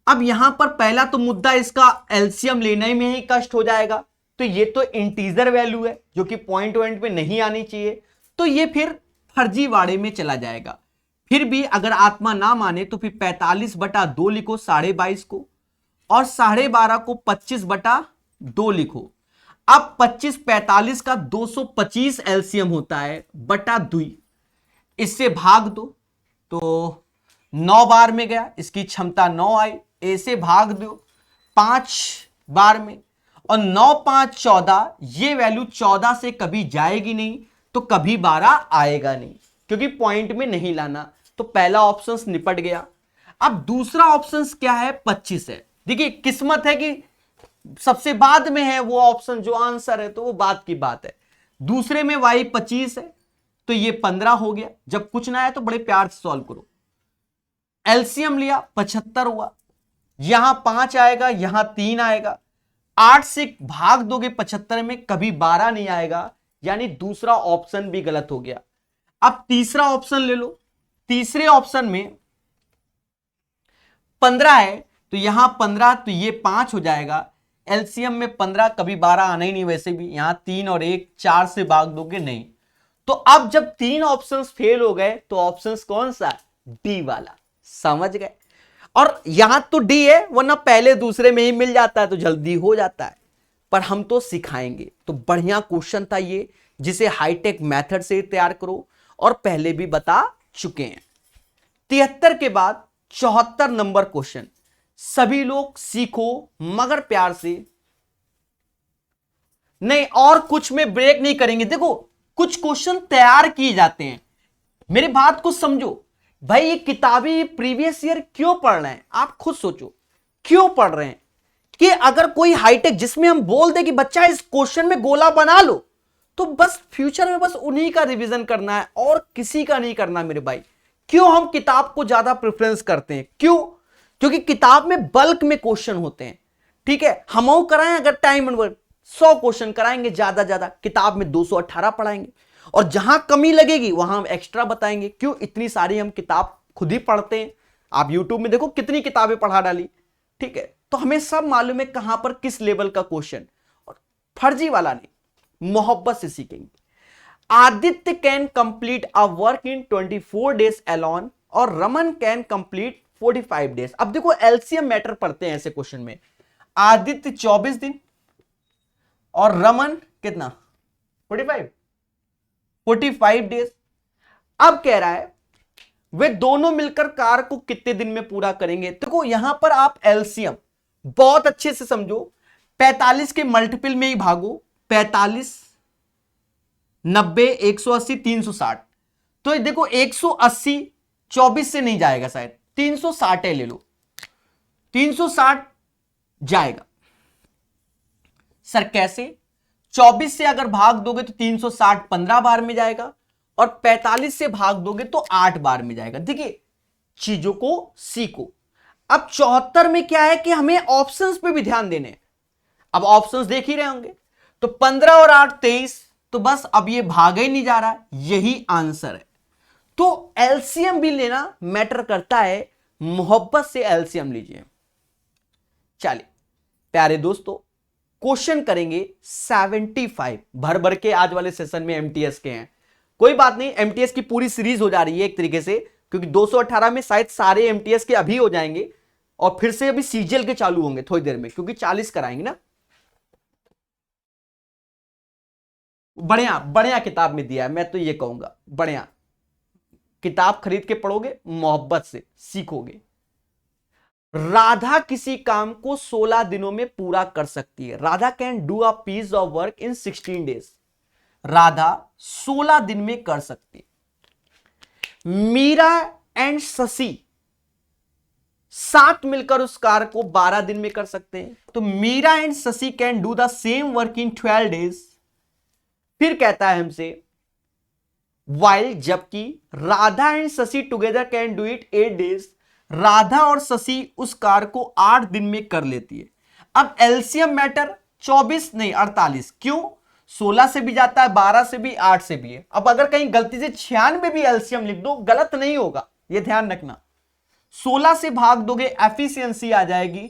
अब यहां पर पहला तो मुद्दा इसका एलसीएम लेने में ही कष्ट हो जाएगा, तो ये तो इंटीजर वैल्यू है जो कि पॉइंट पॉइंट पे नहीं आनी चाहिए, तो ये फिर फर्जीवाड़े में चला जाएगा। फिर भी अगर आत्मा ना माने तो फिर 45/2 लिखो 22.5 को, और 12.5 को 25/2 लिखो। अब 25 45 का 225 एलसीएम होता है बटा 2, इससे भाग दो तो 9 बार में गया, इसकी क्षमता 9 आई, ऐसे भाग दो 5 बार में, और 9 5 14, ये वैल्यू 14 से कभी जाएगी नहीं, तो कभी 12 आएगा नहीं, क्योंकि पॉइंट में नहीं लाना। तो पहला ऑप्शन निपट गया। अब दूसरा ऑप्शन क्या है, 25 है। देखिए किस्मत है कि सबसे बाद में है वो ऑप्शन जो आंसर है, तो वो बात की बात है। दूसरे में y 25 है, तो ये 15 हो गया। जब कुछ ना है तो बड़े प्यार से सॉल्व करो। एलसीएम लिया 75 हुआ, यहां 5 आएगा, यहां 3 आएगा, 8 से भाग दोगे 75 में, कभी 12 नहीं आएगा, यानी दूसरा ऑप्शन भी गलत हो गया। अब तीसरा ऑप्शन ले लो। तीसरे ऑप्शन में 15 है, तो यहां 15, तो ये 5 हो जाएगा। एलसीएम में 15, कभी 12 आना ही नहीं, वैसे भी यहां 3 और 1 4 से भाग दोगे नहीं। तो अब जब 3 ऑप्शंस फेल हो गए तो ऑप्शंस कौन सा, डी वाला। समझ गए। और यहां तो डी है, वरना पहले दूसरे में ही मिल जाता है तो जल्दी हो जाता है, पर हम तो सिखाएंगे। तो बढ़िया क्वेश्चन था ये, जिसे हाईटेक मेथड से तैयार करो, और पहले भी बता चुके हैं। 73 के बाद 74 नंबर क्वेश्चन। सभी लोग सीखो मगर प्यार से, नहीं और कुछ में ब्रेक नहीं करेंगे। देखो कुछ क्वेश्चन तैयार किए जाते हैं, मेरी बात को समझो भाई। ये किताबें प्रीवियस ईयर क्यों पढ़ रहे हैं, आप खुद सोचो क्यों पढ़ रहे हैं। कि अगर कोई हाईटेक जिसमें हम बोल दे कि बच्चा इस क्वेश्चन में गोला बना लो, तो बस फ्यूचर में बस उन्हीं का रिवीजन करना है और किसी का नहीं करना मेरे भाई। क्यों हम किताब को ज्यादा प्रेफरेंस करते हैं, क्यों? क्योंकि किताब में बल्क में क्वेश्चन होते हैं। ठीक है, हम कराएं अगर टाइम 100 क्वेश्चन कराएंगे ज्यादा, किताब में 218 पढ़ाएंगे, और जहां कमी लगेगी वहां हम एक्स्ट्रा बताएंगे। क्यों? इतनी सारी हम किताब खुद ही पढ़ते हैं। आप यूट्यूब में देखो कितनी किताबें पढ़ा डाली। ठीक है, तो हमें सब मालूम है कहां पर किस लेवल का क्वेश्चन, और फर्जी वाला नहीं, मोहब्बत से सीखेंगे। Aditya can complete a work in 24 days alone, और रमन कैन कंप्लीट 45 डेज। अब देखो एलसीएम मैटर पढ़ते हैं ऐसे क्वेश्चन में। आदित्य 24 दिन और रमन कितना, 45 डेज। अब कह रहा है वे दोनों मिलकर कार को कितने दिन में पूरा करेंगे। देखो यहां पर आप एलसीएम बहुत अच्छे से समझो। 45 के मल्टीपल में ही भागो, 45 90 180 360। तो देखो 180 24 से नहीं जाएगा, शायद 360 है, ले लो 360 जाएगा। सर कैसे? 24 से अगर भाग दोगे तो 360 15 बार में जाएगा, और 45 से भाग दोगे तो 8 बार में जाएगा। देखिए चीजों को सीखो। अब 74 में क्या है कि हमें ऑप्शंस पे भी ध्यान देने हैं। अब ऑप्शंस देख ही रहे होंगे, तो 15 और 8 23, तो बस अब ये भागा ही नहीं जा रहा, यही आंसर है। तो एलसीएम भी लेना मैटर करता है, मोहब्बत से एलसीएम लीजिए। चलिए प्यारे दोस्तों, क्वेश्चन करेंगे 75 भर भर के। आज वाले सेशन में एमटीएस के हैं, कोई बात नहीं, एमटीएस की पूरी सीरीज हो जा रही है एक तरीके से, क्योंकि 218 में शायद सारे एमटीएस के अभी हो जाएंगे, और फिर से अभी सीजीएल के चालू होंगे थोड़ी देर में, क्योंकि 40 कराएंगे ना। बढ़िया बढ़िया किताब में दिया है, मैं तो ये कहूंगा बढ़िया किताब खरीद के पढ़ोगे, मोहब्बत से सीखोगे। राधा किसी काम को 16 दिनों में पूरा कर सकती है। Radha can do a piece of work in 16 days. Radha 16 दिन में कर सकती है। मीरा एंड शशि साथ मिलकर उस कार्य को 12 दिन में कर सकते हैं। तो Meera and Shashi can do the same work in 12 days. फिर कहता है हमसे वाइल, जबकि Radha and Shashi together can do it 8 days. Radha और शशि उस कार्य को 8 दिन में कर लेती है। अब एलसीएम मैटर 24 नहीं 48। क्यों? 16 से भी जाता है, 12 से भी, 8 से भी है। अब अगर कहीं गलती से 96 भी एलसीएम लिख दो, गलत नहीं होगा, ये ध्यान रखना। 16 से भाग दोगे, एफिशिएंसी आ जाएगी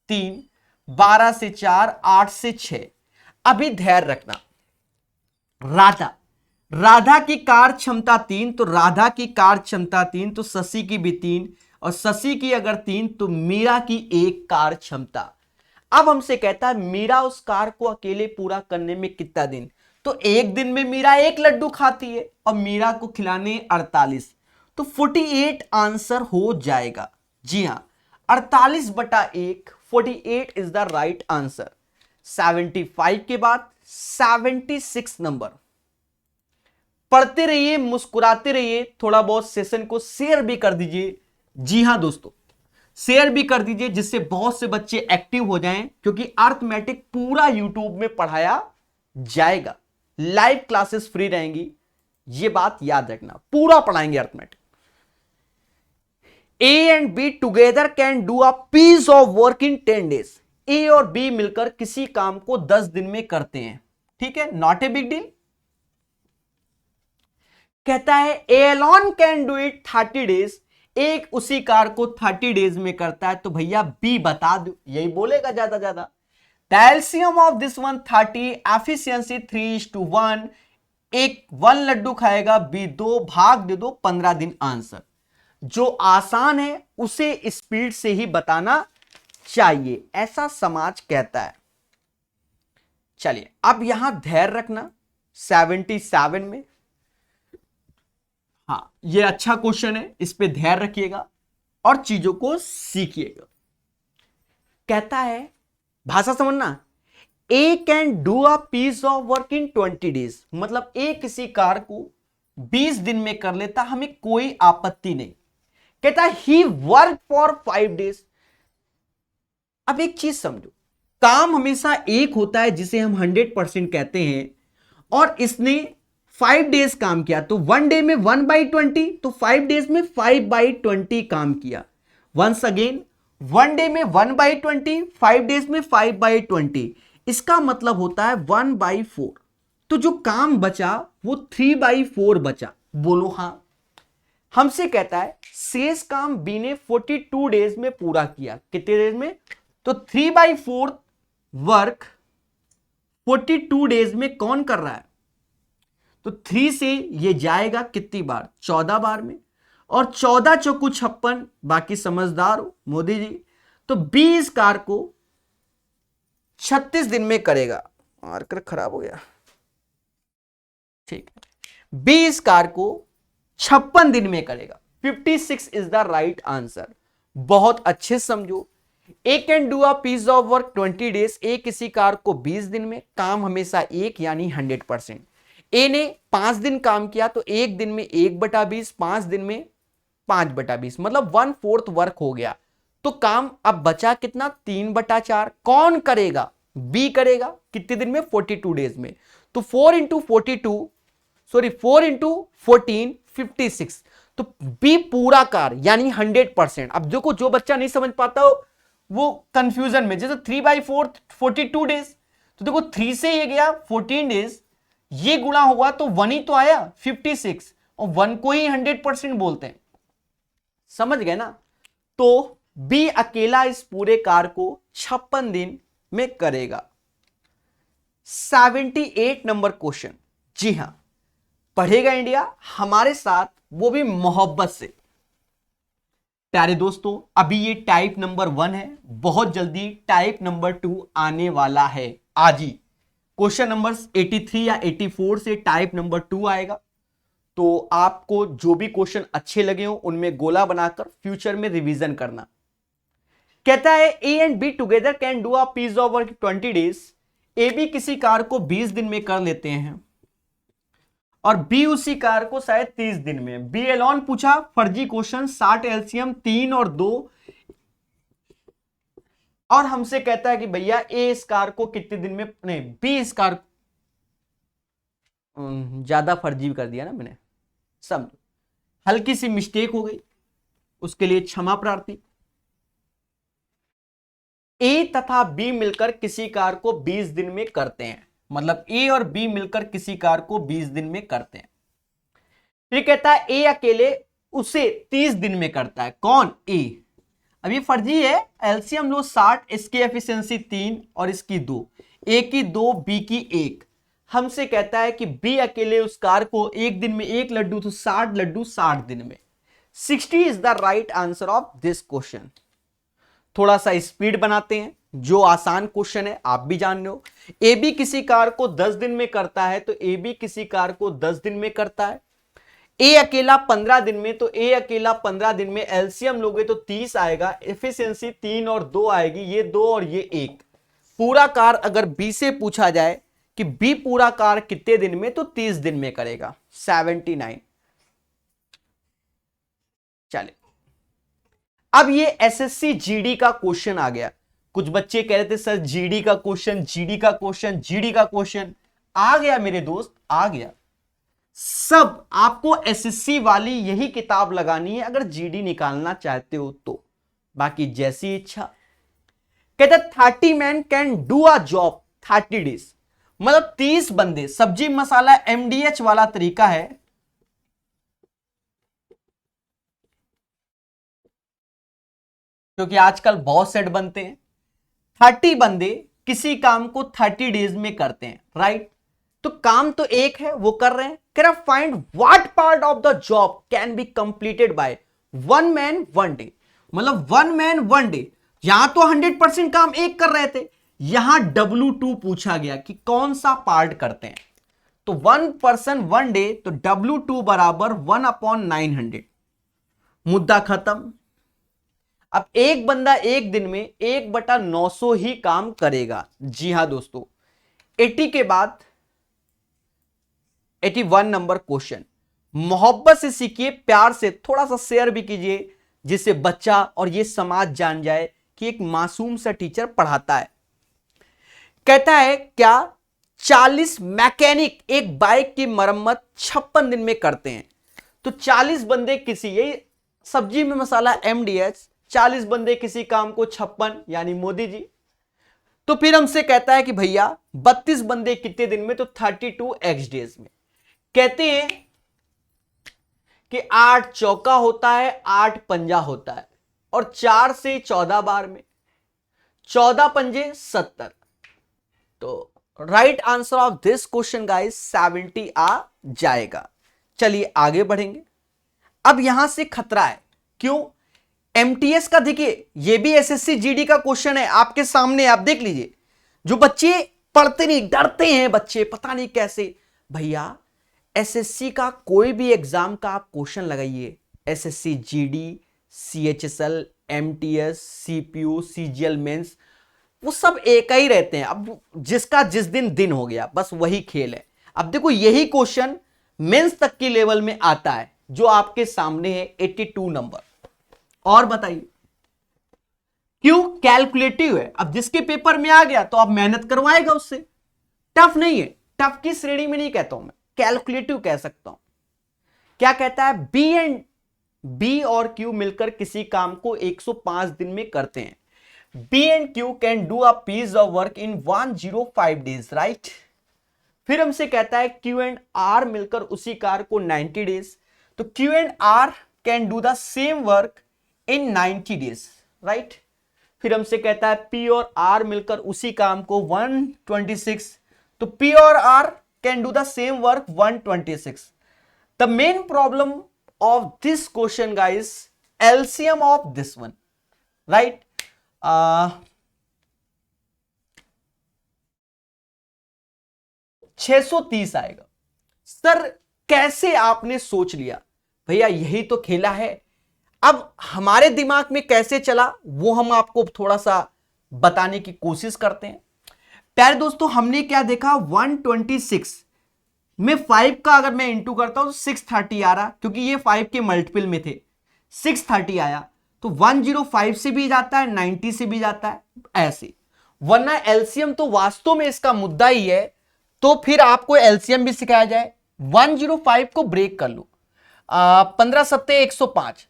3, 12 से 4, 8 से 6। अभी धैर्य रखना, राधा, राधा की कार्य क्षमता 3, तो राधा की कार्य क्षमता 3, तो शशि की भी 3, और शशि की अगर 3 तो मीरा की 1 कार्य क्षमता। अब हमसे कहता है मीरा उस कार्य को अकेले पूरा करने में कितना दिन, तो एक दिन में मीरा 1 लड्डू खाती है और मीरा को खिलाने 48, तो 48 आंसर हो जाएगा। जी हां, 48/1, 48 इज द राइट आंसर। 75 के बाद 76 नंबर। पढ़ते रहिए, मुस्कुराते रहिए, थोड़ा बहुत सेशन को शेयर भी कर दीजिए। जी हां दोस्तों, शेयर भी कर दीजिए जिससे बहुत से बच्चे एक्टिव हो जाएं, क्योंकि अर्थमेटिक पूरा यूट्यूब में पढ़ाया जाएगा, लाइव क्लासेस फ्री रहेंगी, ये बात याद रखना, पूरा पढ़ाएंगे arithmetic. A and B together can do a piece of work in 10 days. A और बी मिलकर किसी काम को 10 दिन में करते हैं, ठीक है, नॉट ए बिग डील। कहता है A alone can do it 30 days, एक उसी कार को 30 डेज में करता है, तो भैया बी बता दो, यही बोलेगा ज्यादा। The LCM of this one 30, efficiency 3:1, एक 1 लड्डू खाएगा, बी 2, भाग दे दो 15 दिन। आंसर जो आसान है उसे स्पीड से ही बताना चाहिए, ऐसा समाज कहता है। चलिए अब यहां धैर्य रखना, 77 में, हाँ ये अच्छा क्वेश्चन है, इस पे ध्यान रखिएगा और चीजों को सीखिएगा। कहता है भाषा समझना, A can do a piece of work in 20 days, मतलब ए किसी कार्य को 20 दिन में कर लेता, हमें कोई आपत्ति नहीं। कहता है ही वर्क फॉर 5 डेज। अब एक चीज समझो, काम हमेशा एक होता है जिसे हम 100% कहते हैं, और इसने 5 डेज काम किया, तो 1 डे में 1/20, तो 5 डेज में 5/20 काम किया। वंस अगेन, 1 डे में 1/20, 5 डेज में 5/20, इसका मतलब होता है 1/4। तो जो काम बचा वो 3/4 बचा। बोलो हां। हमसे कहता है शेष काम बी ने 42 डेज में पूरा किया, कितने डेज में, तो 3/4 वर्क 42 डेज में कौन कर रहा है, तो 3 से ये जाएगा कितनी बार, 14 बार में, और 14 चौकू 56, बाकी समझदार हो मोदी जी, तो 20 कार को 36 दिन में करेगा। मार्कर खराब हो गया, ठीक है, 20 कार को 56 दिन में करेगा। 56 इज द राइट आंसर। बहुत अच्छे समझो, A can do a piece of work 20 days, A किसी कार को 20 दिन में, काम हमेशा एक यानी 100%। ए ने 5 दिन काम किया, तो एक दिन में 1/20, 5 दिन में 5/20, मतलब 1/4 वर्क हो गया। तो काम अब बचा कितना, 3/4। कौन करेगा, बी करेगा, कितने दिन में, 42 डेज में। तो 4 × 14, 56, तो बी पूरा कार्य यानी 100%। अब देखो जो बच्चा नहीं समझ पाता हो वो कंफ्यूजन में, जैसे 3/4 42 डेज, तो देखो 3 से ये गया 14 डेज, ये गुणा हुआ तो 1 ही तो आया 56, और 1 को ही 100% बोलते हैं, समझ गए ना। तो बी अकेला इस पूरे कार्य को 56 दिन में करेगा। 78 नंबर क्वेश्चन, जी हां, पढ़ेगा इंडिया हमारे साथ, वो भी मोहब्बत से। प्यारे दोस्तों अभी ये टाइप नंबर 1 है, बहुत जल्दी टाइप नंबर 2 आने वाला है। आज ही क्वेश्चन नंबर 83 या 84 से टाइप नंबर 2 आएगा। तो आपको जो भी क्वेश्चन अच्छे लगे हो उनमें गोला बनाकर फ्यूचर में रिवीजन करना। कहता है A and B together can do a piece of work 20 days. A B किसी कार्य को 20 दिन में कर लेते हैं और बी उसी कार्य को शायद 30 दिन में। बी एलॉन पूछा फर्जी क्वेश्चन, 60 एलसीएम 3 और 2, और हमसे कहता है कि भैया ए इस कार को कितने दिन में, नहीं बी इस कार, ज्यादा फर्जी कर दिया ना मैंने, समझो हल्की सी मिस्टेक हो गई, उसके लिए क्षमा प्रार्थी। ए तथा बी मिलकर किसी कार को 20 दिन में करते हैं, मतलब ए और बी मिलकर किसी कार्य को 20 दिन में करते हैं। फिर कहता है ए अकेले उसे 30 दिन में करता है। कौन? ए। अब ये फर्जी है, एलसीएम लो 60, इसकी एफिशिएंसी 3 और इसकी 2, ए की 2 बी की 1। हमसे कहता है कि बी अकेले उस कार को एक दिन में 1 लड्डू, तो 60 लड्डू 60 दिन में। 60 is the right answer of this question. थोड़ा सा स्पीड बनाते हैं, जो आसान क्वेश्चन है आप भी जान रहे हो। ए बी किसी कार को 10 दिन में करता है, तो ए बी किसी कार को 10 दिन में करता है। ए अकेला 15 दिन में, तो ए अकेला 15 दिन में एलसीएम लोगे तो 30 आएगा, एफिशिएंसी 3 और 2 आएगी, ये 2 और ये 1। पूरा कार अगर बी से पूछा जाए कि बी पूरा कार कितने दिन में, तो 30 दिन में करेगा, 79। चले, अब ये एसएससी जीडी का क्वेश्चन आ गया। कुछ बच्चे कह रहे थे सर जीडी का क्वेश्चन, जीडी का क्वेश्चन, जीडी का क्वेश्चन आ गया मेरे दोस्त, आ गया। सब आपको एसएससी वाली यही किताब लगानी है अगर जीडी निकालना चाहते हो तो, बाकी जैसी इच्छा। कहते 30 man can do a job 30 days, मतलब 30 बंदे, सब्जी मसाला एमडीएच वाला तरीका है। क्योंकि आजकल बहुत सेट बनते हैं, 30 बंदे किसी काम को 30 डेज में करते हैं, राइट। तो काम तो एक है, वो कर रहे हैं। कह रहा find what part of the job can be completed by 1 man 1 day, मतलब 1 मैन 1 डे। यहां तो 100% काम एक कर रहे थे, यहां W2 पूछा गया कि कौन सा पार्ट करते हैं। तो 1 पर्सन 1 डे, तो W2 बराबर 1/900, मुद्दा खत्म। अब एक बंदा एक दिन में 1/900 ही काम करेगा। जी हां दोस्तों, 80 के बाद 81 नंबर क्वेश्चन। मोहब्बत से सीखिए, प्यार से थोड़ा सा शेयर भी कीजिए, जिससे बच्चा और ये समाज जान जाए कि एक मासूम सा टीचर पढ़ाता है। कहता है क्या 40 मैकेनिक एक बाइक की मरम्मत 56 दिन में करते हैं। तो 40 बंदे किसी, यही सब्जी में मसाला एमडीएच, 40 बंदे किसी काम को 56 यानी मोदी जी। तो फिर हमसे कहता है कि भैया 32 बंदे कितने दिन में, तो 32 एक्स डेज में। कहते हैं कि 8 चौका होता है, 8 पंजा होता है, और 4 से 14 बार में 14 पंजे 70। तो right answer of this question guys 70 आ जाएगा। चलिए आगे बढ़ेंगे। अब यहां से खतरा है, क्यों? एमटीएस का देखिए, ये भी एसएससी जीडी का क्वेश्चन है आपके सामने, आप देख लीजिए। जो बच्चे पढ़ते नहीं, डरते हैं बच्चे, पता नहीं कैसे। भैया एसएससी का कोई भी एग्जाम का आप क्वेश्चन लगाइए, SSC GD, CHSL, MTS, CPU, CGL mains, वो सब एक ही रहते हैं। अब जिसका जिस दिन दिन हो गया, बस वही खेल है। अब देखो यही क्वेश्चन मेंस तक के लेवल में आता है, जो आपके सामने है 82 नंबर। और बताइए क्यों? कैलकुलेटिव है। अब जिसके पेपर में आ गया तो आप मेहनत करवाएगा उससे, टफ नहीं है। टफ की श्रेणी में नहीं कहता हूं मैं, कैलकुलेटिव कह सकता हूं। क्या कहता है? बी और क्यू मिलकर किसी काम को 105 दिन में करते हैं। B and Q can do a piece of work in 105 days, right. फिर हमसे कहता है क्यू एंड आर मिलकर उसी कार को 90 डेज, तो Q and R can do the same work in 90 days, right. फिर हमसे कहता है पी और आर मिलकर उसी काम को 126, तो पी और R can do the same work 126। The main problem of this question guys, LCM of this one, right. 630 आएगा। सर कैसे आपने सोच लिया? भैया यही तो खेला है। अब हमारे दिमाग में कैसे चला वो हम आपको थोड़ा सा बताने की कोशिश करते हैं। प्यारे दोस्तों, हमने क्या देखा, 126 में 5 का अगर मैं इंटू करता हूं तो 630 आ रहा, क्योंकि ये 5 के मल्टीपल में थे। 630 आया तो 105 से भी जाता है, 90 से भी जाता है, ऐसे। वरना एलसीएम तो वास्तव में इसका मुद्दा ही है, तो फिर आपको एलसीएम भी सिखाया जाए। 105 को ब्रेक कर लो, 15 सत्ते 105,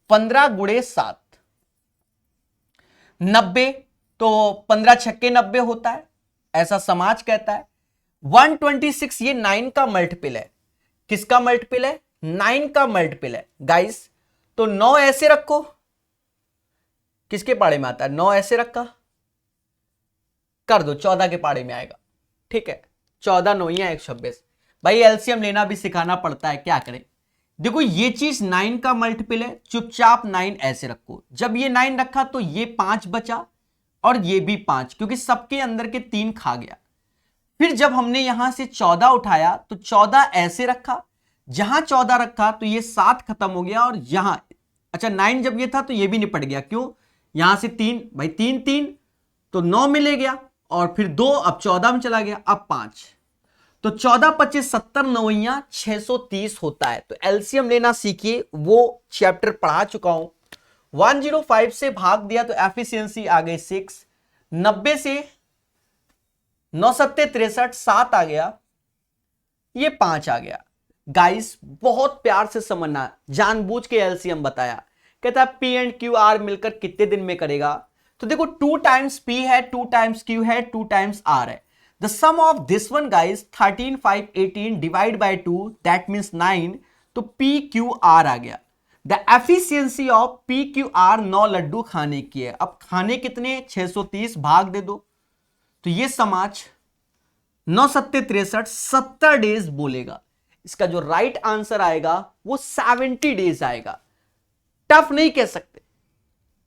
15 गुणे 7, 90, तो 15 छक्के 90 होता है, ऐसा समाज कहता है। 126 ये 9 का मल्टीपल है। किसका मल्टीपल है? 9 का मल्टीपल है गाइस। तो 9 ऐसे रखो, किसके पाड़े में आता है? 9 ऐसे रखा, कर दो 14 के पाड़े में आएगा। ठीक है, 14 9 126। भाई एलसीएम लेना भी सिखाना पड़ता है, क्या करें। देखो ये चीज 9 का मल्टीपल है, चुपचाप 9 ऐसे रखो। जब ये 9 रखा तो ये 5 बचा और ये भी 5, क्योंकि सबके अंदर के 3 खा गया। फिर जब हमने यहां से 14 उठाया तो 14 ऐसे रखा, जहां 14 रखा तो ये 7 खत्म हो गया, और यहां अच्छा 9 जब ये था तो ये भी निपट गया। क्यों? यहां से 3, भाई 3 3 तो 9 मिले गया, और फिर 2 अब 14 में चला गया, अब 5, तो 14 25 70 9 630 होता है। तो एलसीएम लेना सीखिए, वो चैप्टर पढ़ा चुका हूं। 105 से भाग दिया तो एफिशिएंसी आ गई 6, 90 से 9 सत्ते 63, 7 आ गया, ये 5 आ गया। गाइस बहुत प्यार से समझना, जानबूझ के एलसीएम बताया। कहता है पी एंड क्यू आर मिलकर कितने दिन में करेगा? तो देखो 2 टाइम्स पी है, 2 टाइम्स क्यू है, 2 टाइम्स आर है। The sum of this one guys 13 5 18 divide by 2 that means 9, तो पी क्यू आर आ गया। The efficiency of P Q R 9 लड्डू खाने की है। अब खाने कितने? 630, भाग दे दो, तो ये समाज 9 सत्ते 63 70 डेज बोलेगा। इसका जो राइट आंसर आएगा वो 70 डेज आएगा। टफ नहीं कह सकते,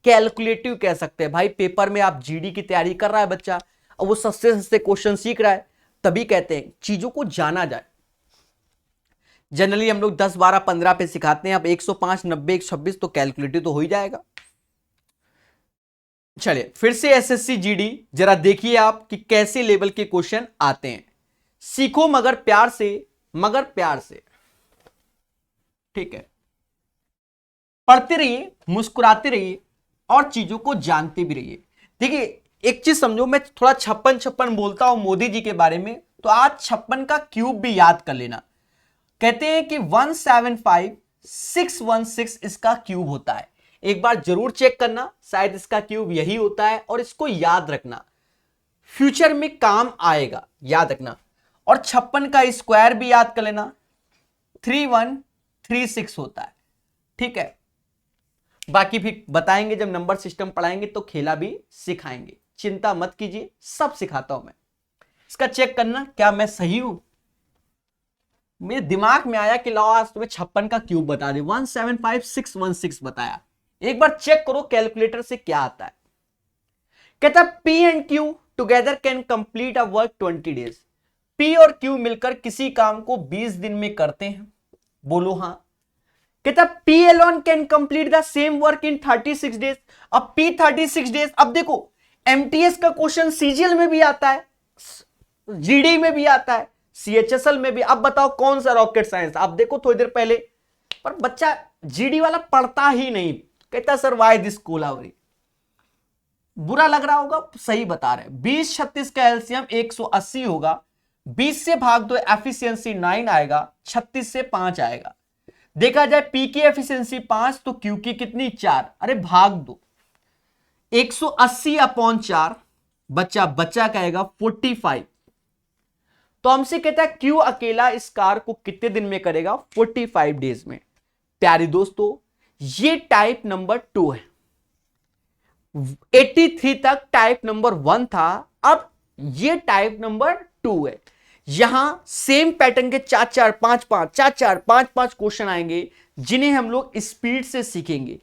कैलकुलेटिव कह सकते हैं। भाई पेपर में आप जीडी की तैयारी कर रहा है बच्चा, और वो सस्ते सस्ते क्वेश्चन सीख रहा है, तभी कहते हैं चीजों को जाना जाए। जनरली हम लोग 10 12 15 पे सिखाते हैं, अब 105 90 126 तो कैलकुलेटिव तो हो ही जाएगा। चलिए फिर से एसएससी जीडी जरा देखिए आप कि कैसे लेवल के क्वेश्चन आते हैं। सीखो मगर प्यार से, मगर प्यार से, ठीक है। पढ़ते रहिए, मुस्कुराते रहिए, और चीजों को जानते भी रहिए। देखिए एक चीज समझो, मैं थोड़ा 56 बोलता हूं मोदी जी के बारे में, तो आज 56 का क्यूब भी याद कर लेना। कहते हैं कि 175616 इसका क्यूब होता है। एक बार जरूर चेक करना, शायद इसका क्यूब यही होता है, और इसको याद रखना, फ्यूचर में काम आएगा, याद रखना। और 56 का स्क्वायर भी याद कर लेना, 3136 होता है। ठीक है, बाकी फिर बताएंगे जब नंबर सिस्टम पढ़ाएंगे तो खेला भी सिखाएंगे, चिंता मत कीजिए, सब सिखाता हूं मैं। इसका चेक करना क्या मैं सही हूं। मेरे दिमाग में आया कि लाओ आज तुम्हें 56 का क्यूब बता दे, 175616 बताया। एक बार चेक करो कैलकुलेटर से क्या आता है। कहता है P and Q together can complete a work 20 days. P और क्यू मिलकर किसी काम को 20 दिन में करते हैं, बोलो हां। कहता P alone can complete the same work in 36 days. अब पी 36 डेज, अब देखो एमटीएस का क्वेश्चन सीजीएल में भी आता है, जीडी में भी आता है, सीएचएसएल में भी। अब बताओ कौन सा रॉकेट साइंस? आप देखो थोड़ी देर पहले, पर बच्चा जीडी वाला पढ़ता ही नहीं। कहता सर वाई दिस कोलावरी। बुरा लग रहा होगा, सही बता रहे। 20 36 का एलसीएम 180 होगा, 20 से भाग दो एफिशिएंसी 9 आएगा, 36 से 5 आएगा। देखा जाए पी की एफिशिएंसी 5 तो क्यू की कितनी? 4। अरे भाग दो, 180 अपॉन 4, बच्चा कहेगा 45। तो हमसे कहता है क्यू अकेला इस कार को कितने दिन में करेगा? 45 डेज में। प्यारे दोस्तों ये टाइप नंबर 2 है। 83 तक टाइप नंबर 1 था, अब ये टाइप नंबर 2 है। यहां सेम पैटर्न के 4 4 5 5 4 4 5 5 क्वेश्चन आएंगे, जिन्हें हम लोग स्पीड से सीखेंगे।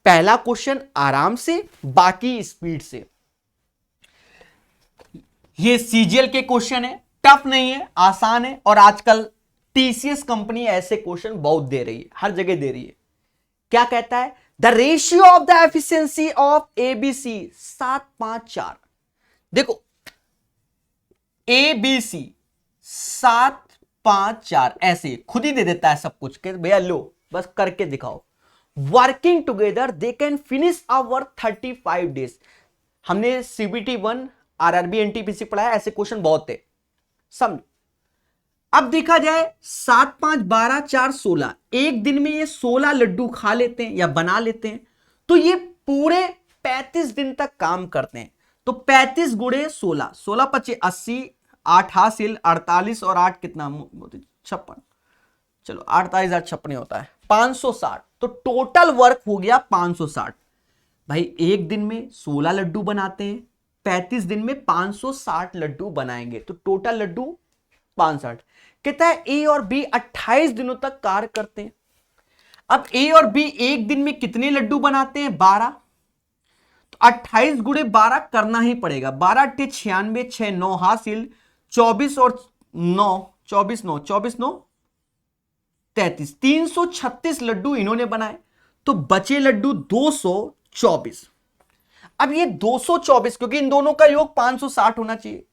पहला क्वेश्चन आराम से, बाकी स्पीड से। ये सीजीएल के क्वेश्चन है, टफ नहीं है, आसान है, और आजकल टीसीएस कंपनी ऐसे क्वेश्चन बहुत दे रही है, हर जगह दे रही है। क्या कहता है? The ratio of the efficiency of ABC 754। देखो एबीसी 754 ऐसे खुद ही दे देता है सब कुछ के, भैया लो बस करके दिखाओ। Working together they can finish a work 35 days. हमने सीबीटी 1 आरआरबी एनटीपीसी पढ़ा है, ऐसे क्वेश्चन बहुत थे, समझ। अब देखा जाए 7 5 12 4 16, एक दिन में ये 16 लड्डू खा लेते हैं या बना लेते हैं, तो ये पूरे 35 दिन तक काम करते हैं। तो 35 गुणे 16, 16 25 80, 8 हासिल 48 और 8 कितना 56, चलो 48 8 56 होता है 560। तो टोटल वर्क हो गया 560। भाई एक दिन में 16 लड्डू बनाते हैं, 35 दिन में 560 लड्डू बनाएंगे, तो टोटल लड्डू 560। कहता है ए और बी 28 दिनों तक कार्य करते हैं। अब ए और बी एक दिन में कितने लड्डू बनाते हैं 12, तो 28 गुणे 12 करना ही पड़ेगा। 12 अट्ठे 96, 6 9 हासिल 24 और 9 24 9 24 9 33, 336 लड्डू इन्होंने बनाए, तो बचे लड्डू 224। अब ये 224 क्योंकि इन दोनों का योग 560 होना चाहिए।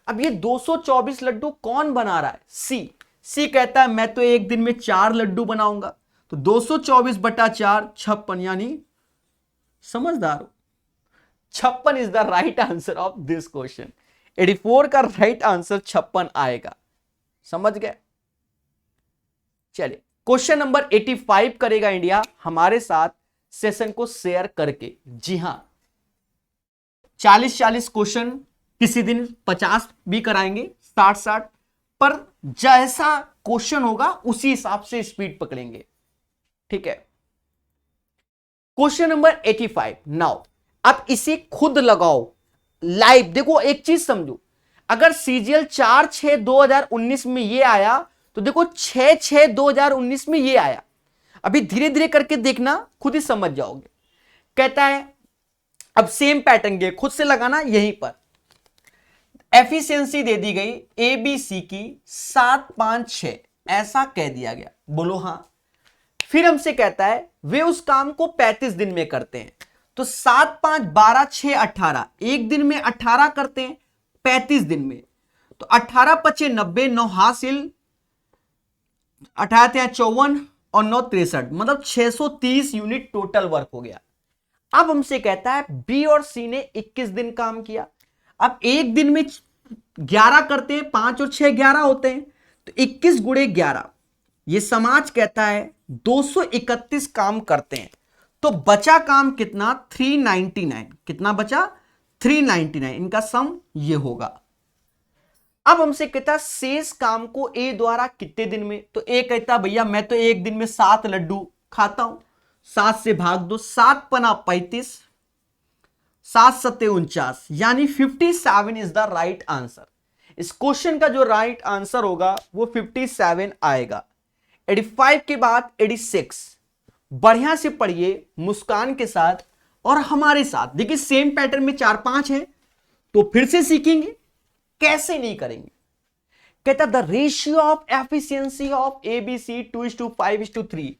अब ये 224 लड्डू कौन बना रहा है? सी कहता है मैं तो एक दिन में 4 लड्डू बनाऊंगा, तो 224 बटा 4 56, यानी समझदार हो 56 is the right answer of this question. 84 का राइट आंसर 56 आएगा। समझ गए? चलिए क्वेश्चन नंबर 85 करेगा इंडिया हमारे साथ सेशन को शेयर करके। जी हां 40-40 क्वेश्चन, किसी दिन 50 भी कराएंगे, 60-60, पर जैसा क्वेश्चन होगा उसी हिसाब से स्पीड पकड़ेंगे। ठीक है, क्वेश्चन नंबर 85 नाउ। अब इसे खुद लगाओ लाइव। देखो एक चीज समझो, अगर सीजीएल 4/6/2019 में ये आया तो देखो 6/6/2019 में ये आया। अभी धीरे धीरे करके देखना, खुद ही समझ जाओगे। कहता है अब सेम पैटर्न के खुद से लगाना यहीं पर। एफिशिएंसी दे दी गई एबीसी की 756 ऐसा कह दिया गया, बोलो हां। फिर हमसे कहता है वे उस काम को 35 दिन में करते हैं, तो 7 5 12 6 18, एक दिन में 18 करते हैं 35 दिन में, तो 18 5 90, 9 हासिल 18 54 और 9 63, मतलब 630 यूनिट टोटल वर्क हो गया। अब हमसे कहता है बी और सी ने 21 दिन काम किया। अब एक दिन में 11 करते हैं, 5 और 6 11 होते हैं, तो 21 गुणे 11, ये समाज कहता है 231 काम करते हैं, तो बचा काम कितना 399। कितना बचा 399, इनका सम ये होगा। अब हमसे कहता है शेष काम को ए द्वारा कितने दिन में, तो ए कहता भैया मैं तो एक दिन में 7 लड्डू खाता हूं, 7 से भाग दो, 7 पना 35, 7 सत्ते 49, यानी 57 इज द राइट आंसर। इस क्वेश्चन का जो राइट आंसर होगा वो 57 आएगा। 85 के बाद 86 बढ़िया से पढ़िए मुस्कान के साथ और हमारे साथ। देखिए सेम पैटर्न में 4-5 है, तो फिर से सीखेंगे कैसे नहीं करेंगे। कहता the ratio of efficiency of ABC 2:5:3,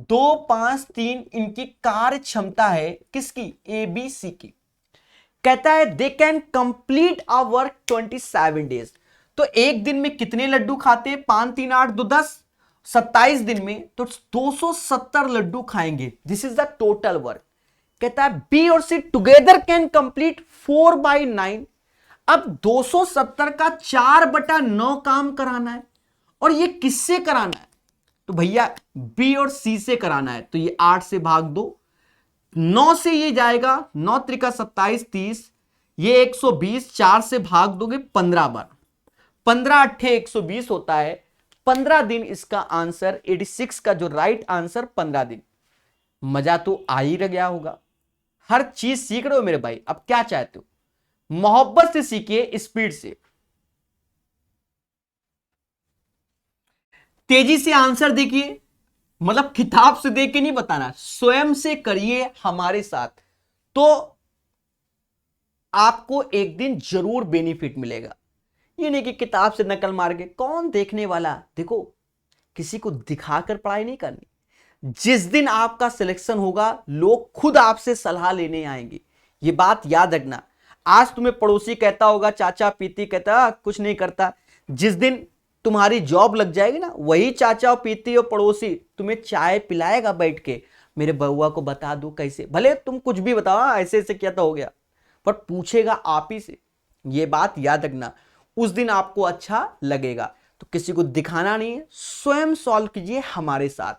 2-5-3 इनकी कार्य क्षमता है किसकी, एबीसी की। कहता है they can complete a work 27 days, तो एक दिन में कितने लड्डू खाते हैं, 5 3 8 2 10, 27 दिन में तो 270 लड्डू खाएंगे। This is the total work. कहता है बी और सी टुगेदर कैन कंप्लीट 4/9। अब 270 का 4/9 काम कराना है, और ये किससे कराना है, तो भैया बी और सी से कराना है, तो ये 8 से भाग दो, 9 से ये जाएगा, 9 त्रिका 27 30, ये 120, 4 से भाग दोगे 15 बार, 15 अट्ठे 120 होता है, 15 दिन इसका आंसर। 86 का जो राइट आंसर 15 दिन। मजा तो आ ही गया होगा, हर चीज सीख रहे हो मेरे भाई। अब क्या चाहते हो, मोहब्बत से सीखिए, स्पीड से, तेजी से आंसर देखिए, मतलब किताब से देख के नहीं बताना, स्वयं से करिए हमारे साथ, तो आपको एक दिन जरूर बेनिफिट मिलेगा। ये नहीं कि किताब से नकल मार के, कौन देखने वाला। देखो किसी को दिखाकर पढ़ाई नहीं करनी, जिस दिन आपका सिलेक्शन होगा लोग खुद आपसे सलाह लेने आएंगे, ये बात याद रखना। आज तुम्हें पड़ोसी कहता होगा चाचा पीती, कहता कुछ नहीं करता, जिस दिन तुम्हारी जॉब लग जाएगी ना, वही चाचा और पीती और पड़ोसी तुम्हें चाय पिलाएगा बैठ के, मेरे बउआ को बता दो कैसे, भले तुम कुछ भी बताओ ऐसे ऐसे क्या तो हो गया, पर पूछेगा आप ही से। ये बात याद रखना, उस दिन आपको अच्छा लगेगा। तो किसी को दिखाना नहीं है, स्वयं सॉल्व कीजिए हमारे साथ।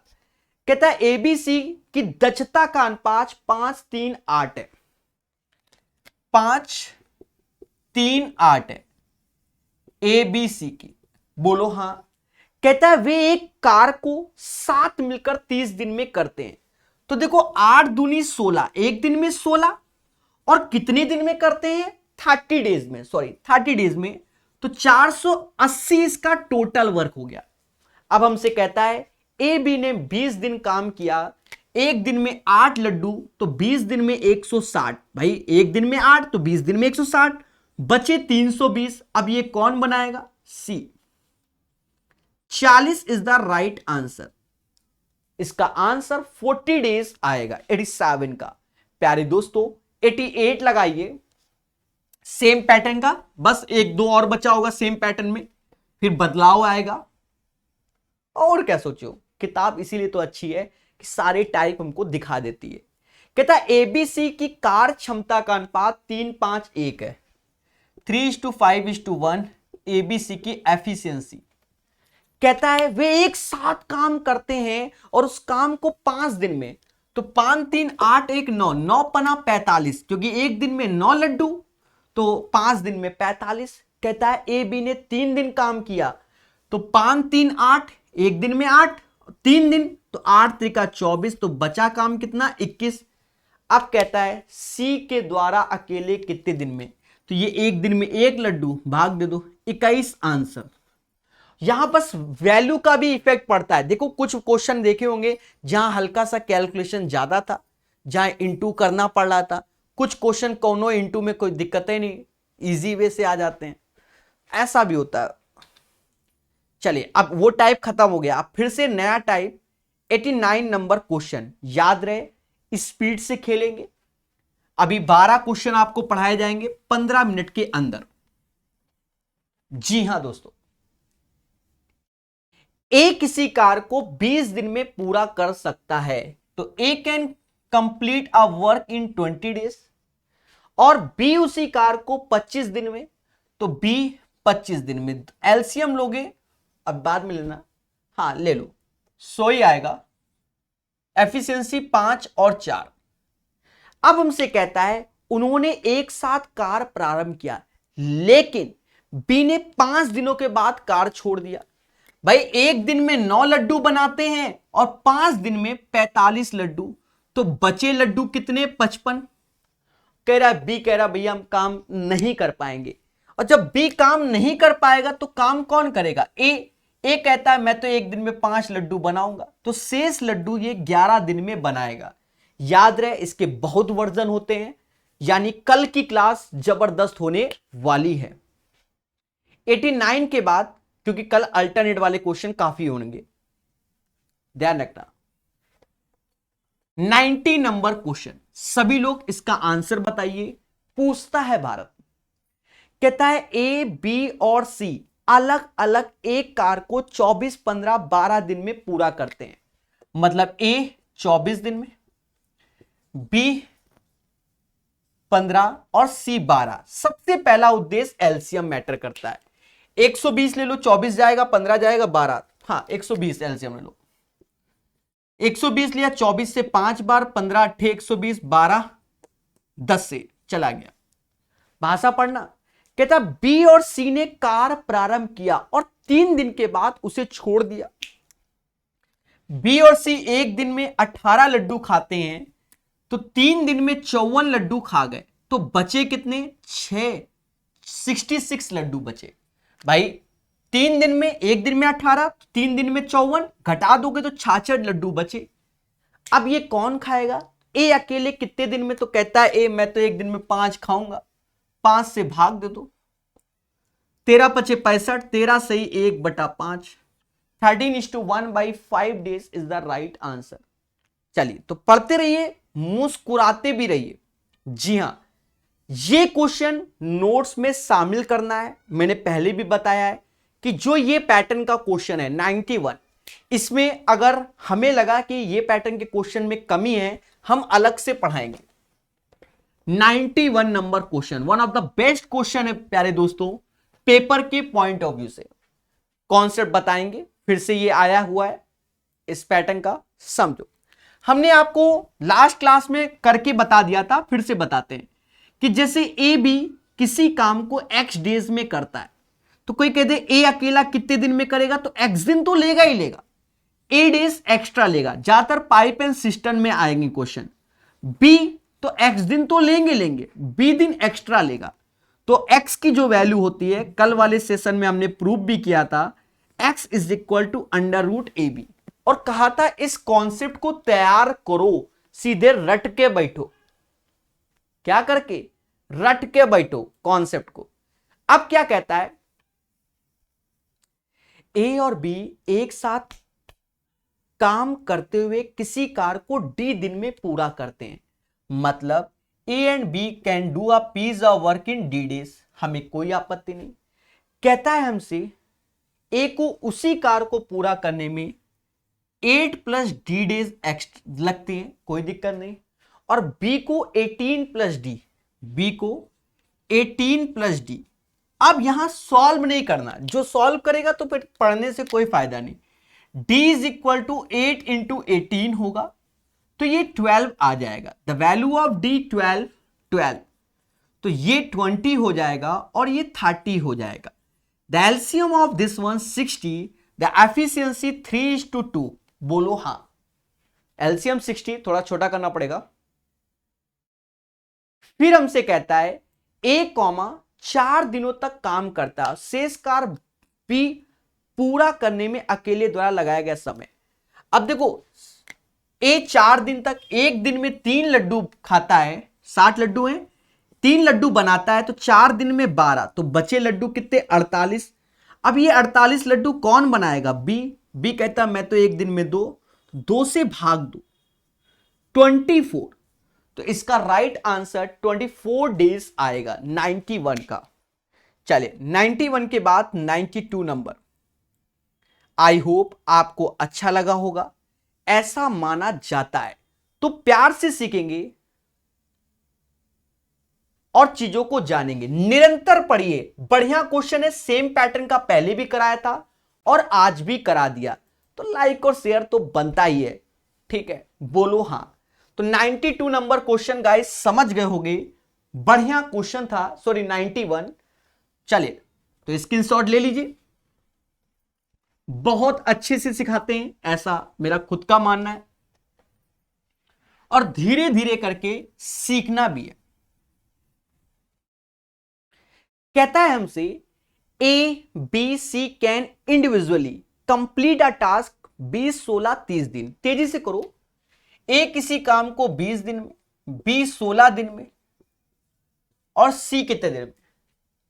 कहता है एबीसी की दक्षता का अनुपात 5-3-8 है, 5-3-8 है। ए बी सी की, बोलो हाँ। कहता है वे एक कार को 7 मिलकर 30 दिन में करते हैं। तो देखो 8 दूनी 16, एक दिन में 16, और कितने दिन में करते हैं? 30 डेज में, सॉरी 30 डेज में। तो 480 इसका टोटल वर्क हो गया। अब हमसे कहता है ए बी ने 20 दिन काम किया, एक दिन में 8 लड्डू, तो 20 दिन में 160। भाई एक दिन में 8 तो 20 दिन में 160, बचे 320। अब ये कौन बनाएगा? सी। 40 इज द राइट आंसर। इसका आंसर 40 डेज आएगा 87 का। प्यारे दोस्तों 88 लगाइए, सेम पैटर्न का, बस एक दो और बचा होगा सेम पैटर्न में, फिर बदलाव आएगा। और क्या सोचो, किताब इसीलिए तो अच्छी है कि सारे टाइप हमको दिखा देती है। कहता है एबीसी की कार क्षमता का अनुपात 3:5:1 है, 3:5:1 एबीसी की एफिशिएंसी। कहता है वे एक साथ काम करते हैं और उस काम को 5 दिन में, तो 5 3 8 1 9, 9 पना 45, क्योंकि एक दिन में 9 लड्डू तो 5 दिन में 45। कहता है ए बी ने 3 दिन काम किया, तो 5 3 8, एक दिन में 8, 3 दिन तो 8 त्रिका 24, तो बचा काम कितना? 21। अब कहता है सी के द्वारा अकेले कितने दिन में, तो ये एक दिन में एक लड्डू, भाग दे दो 21 आंसर। यहां बस वैल्यू का भी इफेक्ट पड़ता है। देखो कुछ क्वेश्चन देखे होंगे जहां हल्का सा कैलकुलेशन ज्यादा था, जहां इंटू करना पड़ रहा था। कुछ क्वेश्चन कोनो इंटू में कोई दिक्कतें नहीं, इजी वे से आ जाते हैं, ऐसा भी होता है। चलिए अब वो टाइप खत्म हो गया, अब फिर से नया टाइप 89 नंबर क्वेश्चन। याद रहे स्पीड से खेलेंगे। अभी 12 क्वेश्चन आपको पढ़ाए जाएंगे 15 मिनट के अंदर। जी हां दोस्तों, ए किसी कार को 20 दिन में पूरा कर सकता है, तो A can complete a work in 20 days, और बी उसी कार को 25 दिन में, तो बी 25 दिन में। एलसीएम लोगे, अब बाद में लेना, हाँ ले लो, 100 ही आएगा। एफिशिएंसी 5 और 4। अब हमसे कहता है उन्होंने एक साथ कार प्रारंभ किया, लेकिन बी ने 5 दिनों के बाद कार छोड़ दिया। भाई एक दिन में 9 लड्डू बनाते हैं और 5 दिन में 45 लड्डू, तो बचे लड्डू कितने? 55। कह रहा है बी, कह रहा भैया हम काम नहीं कर पाएंगे। और जब बी काम नहीं कर पाएगा तो काम कौन करेगा? ए कहता है मैं तो एक दिन में 5 लड्डू बनाऊंगा, तो शेष लड्डू ये 11 दिन में बनाएगा। याद रहे इसके बहुत वर्जन होते हैं, यानी कल की क्लास जबरदस्त होने वाली है। 89 के बाद, क्योंकि कल अल्टरनेट वाले क्वेश्चन काफी होंगे, ध्यान रखना। 90 नंबर क्वेश्चन, सभी लोग इसका आंसर बताइए। पूछता है भारत, कहता है ए बी और सी अलग अलग एक कार को 24 15 12 दिन में पूरा करते हैं। मतलब ए 24 दिन में, बी 15 और सी 12। सबसे पहला उद्देश्य एलसीएम मैटर करता है। 120 ले लो, 24 जाएगा, 15 जाएगा, 12, हाँ 120 एलसीएम ले लो। 120 लिया, 24 से 5 बार, 15 8 120, 12 10 से चला गया। भाषा पढ़ना। कहता बी और सी ने कार प्रारंभ किया और 3 दिन के बाद उसे छोड़ दिया। बी और सी एक दिन में 18 लड्डू खाते हैं, तो 3 दिन में 54 लड्डू खा गए, तो बचे कितने? 66 लड्डू बचे। भाई 3 दिन में, एक दिन में 18, 3 दिन में 54, घटा दोगे तो 66 लड्डू बचे। अब ये कौन खाएगा? ए अकेले कितने दिन में? तो कहता है ए मैं तो एक दिन में 5 खाऊंगा, 5 से भाग दे दो, 13 पचे 65, 13 सही 1/5, 13:1/5 days is the right answer. चलिए तो पढ़ते रहिए, मुस्कुराते भी रहिए। जी हां, ये क्वेश्चन नोट्स में शामिल करना है। मैंने पहले भी बताया है कि जो ये पैटर्न का क्वेश्चन है 91, इसमें अगर हमें लगा कि ये पैटर्न के क्वेश्चन में कमी है, हम अलग से पढ़ाएंगे। 91 number question one of the best question है प्यारे दोस्तों, पेपर के पॉइंट ऑफ व्यू से। कॉन्सेप्ट बताएंगे, फिर से ये आया हुआ है इस पैटर्न का, समझो। हमने आपको लास्ट क्लास में करके बता दिया था, फिर से बताते हैं कि जैसे ए बी किसी काम को x डेज में करता है, तो कोई कह दे ए अकेला कितने दिन में करेगा, तो एक्स दिन तो लेगा ही लेगा, 8 डेज एक्स्ट्रा लेगा, ज्यादातर पाइप एंड सिस्टम में आएंगे क्वेश्चन। बी तो एक्स दिन तो लेंगे, बी दिन एक्स्ट्रा लेगा। तो एक्स की जो वैल्यू होती है, कल वाले सेशन में हमने प्रूव भी किया था, X is equal to under root A B, और कहा था इस कॉन्सेप्ट को तैयार करो, सीधे रट के बैठो, क्या करके, रट के बैठो कॉन्सेप्ट को। अब क्या कहता है, ए और बी एक साथ काम करते हुए किसी कार्य को डी दिन में पूरा करते हैं, मतलब A and B can do a piece of work in D days, हमें कोई आपत्ति नहीं। कहता है हमसे ए को उसी कार्य को पूरा करने में 8 प्लस डी डेज एक्स्ट्रा लगते हैं, कोई दिक्कत नहीं, और बी को 18 प्लस डी, बी को 18 प्लस डी। अब यहां सॉल्व नहीं करना, जो सॉल्व करेगा तो फिर पढ़ने से कोई फायदा नहीं। d is equal to 8 into 18 होगा, तो ये 12 आ जाएगा, द वैल्यू ऑफ d 12, तो ये 20 हो जाएगा और ये 30 हो जाएगा। The LCM of this one 60, the efficiency 3:2, बोलो हां। एलसीएम 60, थोड़ा छोटा करना पड़ेगा। फिर हमसे कहता है ए कॉमा 4 दिनों तक काम करता है, शेष कार्य बी पूरा करने में अकेले द्वारा लगाया गया समय। अब देखो ए 4 दिन तक, एक दिन में 3 लड्डू खाता है, 60 लड्डू हैं, 3 लड्डू बनाता है, तो 4 दिन में 12, तो बचे लड्डू कितने, 48। अब ये 48 लड्डू कौन बनाएगा, बी कहता मैं तो एक दिन में 2 से भाग दो, 24, तो इसका राइट आंसर 24 डेज आएगा 91 का। चलिए 91 के बाद 92 नंबर। आई होप आपको अच्छा लगा होगा, ऐसा माना जाता है। तो प्यार से सीखेंगे और चीजों को जानेंगे, निरंतर पढ़िए, बढ़िया क्वेश्चन है, सेम पैटर्न का पहले भी कराया था और आज भी करा दिया, तो लाइक और शेयर तो बनता ही है, ठीक है, बोलो हां। तो 92 नंबर क्वेश्चन गाइस समझ गए होंगे, बढ़िया क्वेश्चन था, सॉरी 91। चलिए तो स्क्रीनशॉट ले लीजिए, बहुत अच्छे से सिखाते हैं, ऐसा मेरा खुद का मानना है, और धीरे धीरे करके सीखना भी है। कहता है हमसे A B C can individually complete a task 20, 16, 30 दिन, तेजी से करो। ए किसी काम को 20 दिन में, बी 16 दिन में, और सी कितने दिन में,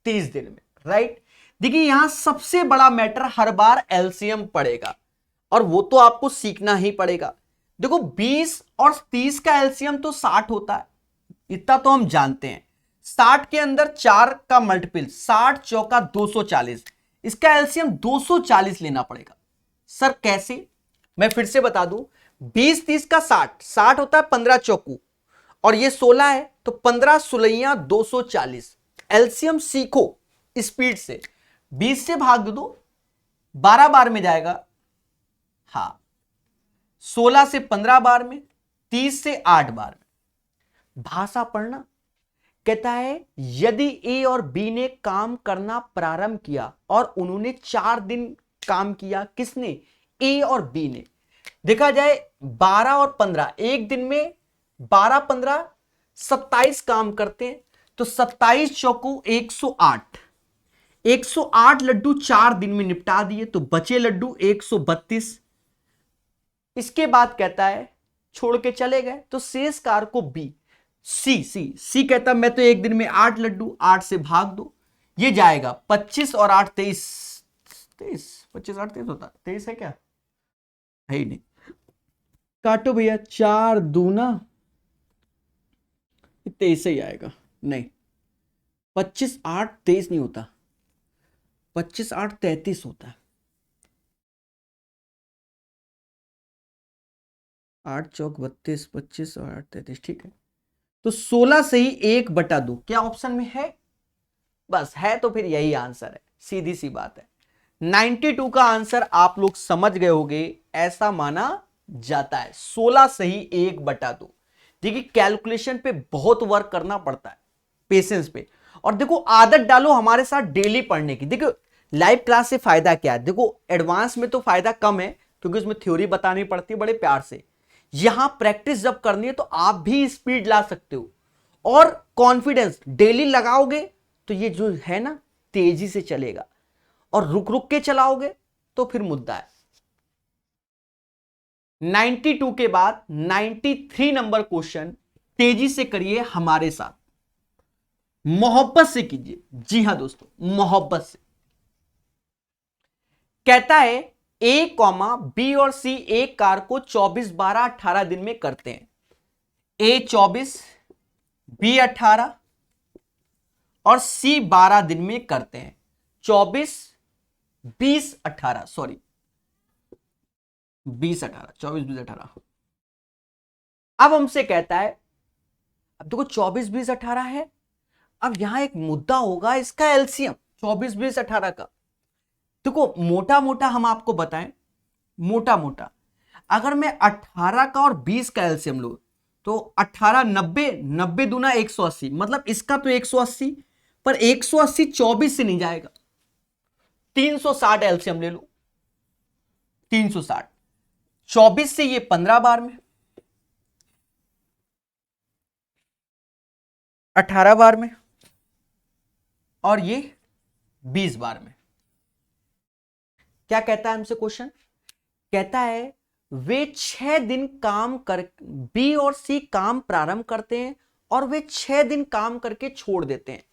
30 दिन में, राइट। देखिए यहां सबसे बड़ा मैटर हर बार एलसीएम पड़ेगा, और वो तो आपको सीखना ही पड़ेगा। देखो 20 और 30 का एलसीएम तो 60 होता है, इतना तो हम जानते हैं। 60 के अंदर 4 का मल्टीपल, 60 चौका 240, इसका एलसीएम 240 लेना पड़ेगा। सर कैसे, मैं फिर से बता दूं, 20 30 का 60 होता है 15 चौकू, और ये 16 है, तो 15 16 240। एलसीएम सीखो स्पीड से, 20 से भाग दो, 12 बार में जाएगा, हाँ 16 से 15 बार में, 30 से 8 बार में। भाषा पढ़ना, कहता है यदि ए और बी ने काम करना प्रारंभ किया और उन्होंने 4 दिन काम किया, किसने, ए और बी ने। देखा जाए 12 और 15, एक दिन में 12 15 27 काम करते हैं, तो 27 चौको 108, 108 लड्डू 4 दिन में निपटा दिए, तो बचे लड्डू 132। इसके बाद कहता है छोड़ के चले गए, तो शेष कार को बी, सी कहता मैं तो एक दिन में 8 लड्डू, 8 से भाग दो, ये जाएगा 25 और 8 23, 25 8 23 होता, 23 है क्या, है ही नहीं, काटो भैया, 4 दूना 23 ही आएगा, नहीं 25 8 23 नहीं होता, 25 8 33 होता है, 8 चौक 32, 25 और 8 33, ठीक है। तो 16 से ही 1/2 क्या ऑप्शन में है, बस है तो फिर यही आंसर है, सीधी सी बात है। 92 का आंसर आप लोग समझ गए होंगे, ऐसा माना जाता है, 16 से ही 1/2। देखिए कैलकुलेशन पे बहुत वर्क करना पड़ता है, पेशेंस पे, और देखो आदत डालो हमारे साथ डेली पढ़ने की। देखो लाइव क्लास से फायदा क्या है? देखो एडवांस में तो फायदा कम है क्योंकि उसमें थ्योरी बतानी पड़ती है बड़े प्यार से। यहां प्रैक्टिस जब करनी है तो आप भी स्पीड ला सकते हो और कॉन्फिडेंस डेली लगाओगे तो ये जो है ना तेजी से चलेगा, और रुक रुक के चलाओगे तो फिर मुद्दा है। 92 के बाद 93 नंबर क्वेश्चन तेजी से करिए हमारे साथ, मोहब्बत से कीजिए। जी हां दोस्तों, मोहब्बत से। कहता है ए कॉमा बी और सी एक कार को 24, 12, 18 दिन में करते हैं। ए 24, बी 18 और सी 12 दिन में करते हैं। 24, 20, 18, सॉरी 20, 18, 24, 20, 18। अब हमसे कहता है, अब देखो 24, 20, 18 है। अब यहां एक मुद्दा होगा इसका एलसीएम 24, 20, 18 का। देखो मोटा मोटा हम आपको बताएं, मोटा मोटा अगर मैं 18 का और 20 का एलसीएम लूं तो 18, 90, 90 दूना 180, मतलब इसका तो 180, पर 180 24 से नहीं जाएगा। 360 एलसीएम ले लो, 360। 24 से ये 15 बार में, 18 बार में, और ये 20 बार में। क्या कहता है हमसे क्वेश्चन? कहता है वे 6 दिन काम कर, बी और सी काम प्रारंभ करते हैं और वे 6 दिन काम करके छोड़ देते हैं।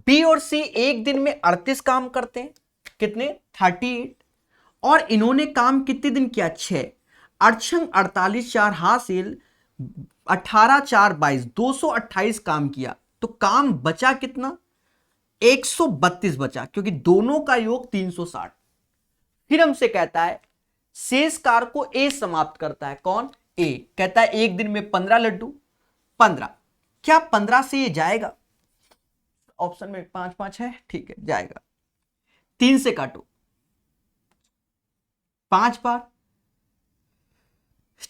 बी और सी एक दिन में 38 काम करते हैं, कितने? 38। और इन्होंने काम कितने दिन किया? 6। 48, 48, 4 हासिल 18, 4 22, 228 काम किया। तो काम बचा कितना? 132 बचा, क्योंकि दोनों का योग 360। फिर हमसे कहता है शेष कार को ए समाप्त करता है। कौन? ए। कहता है एक दिन में 15 लड्डू, 15। क्या 15 से ये जाएगा? ऑप्शन में 5 5 है, ठीक है जाएगा। 3 से काटो, 5 बार,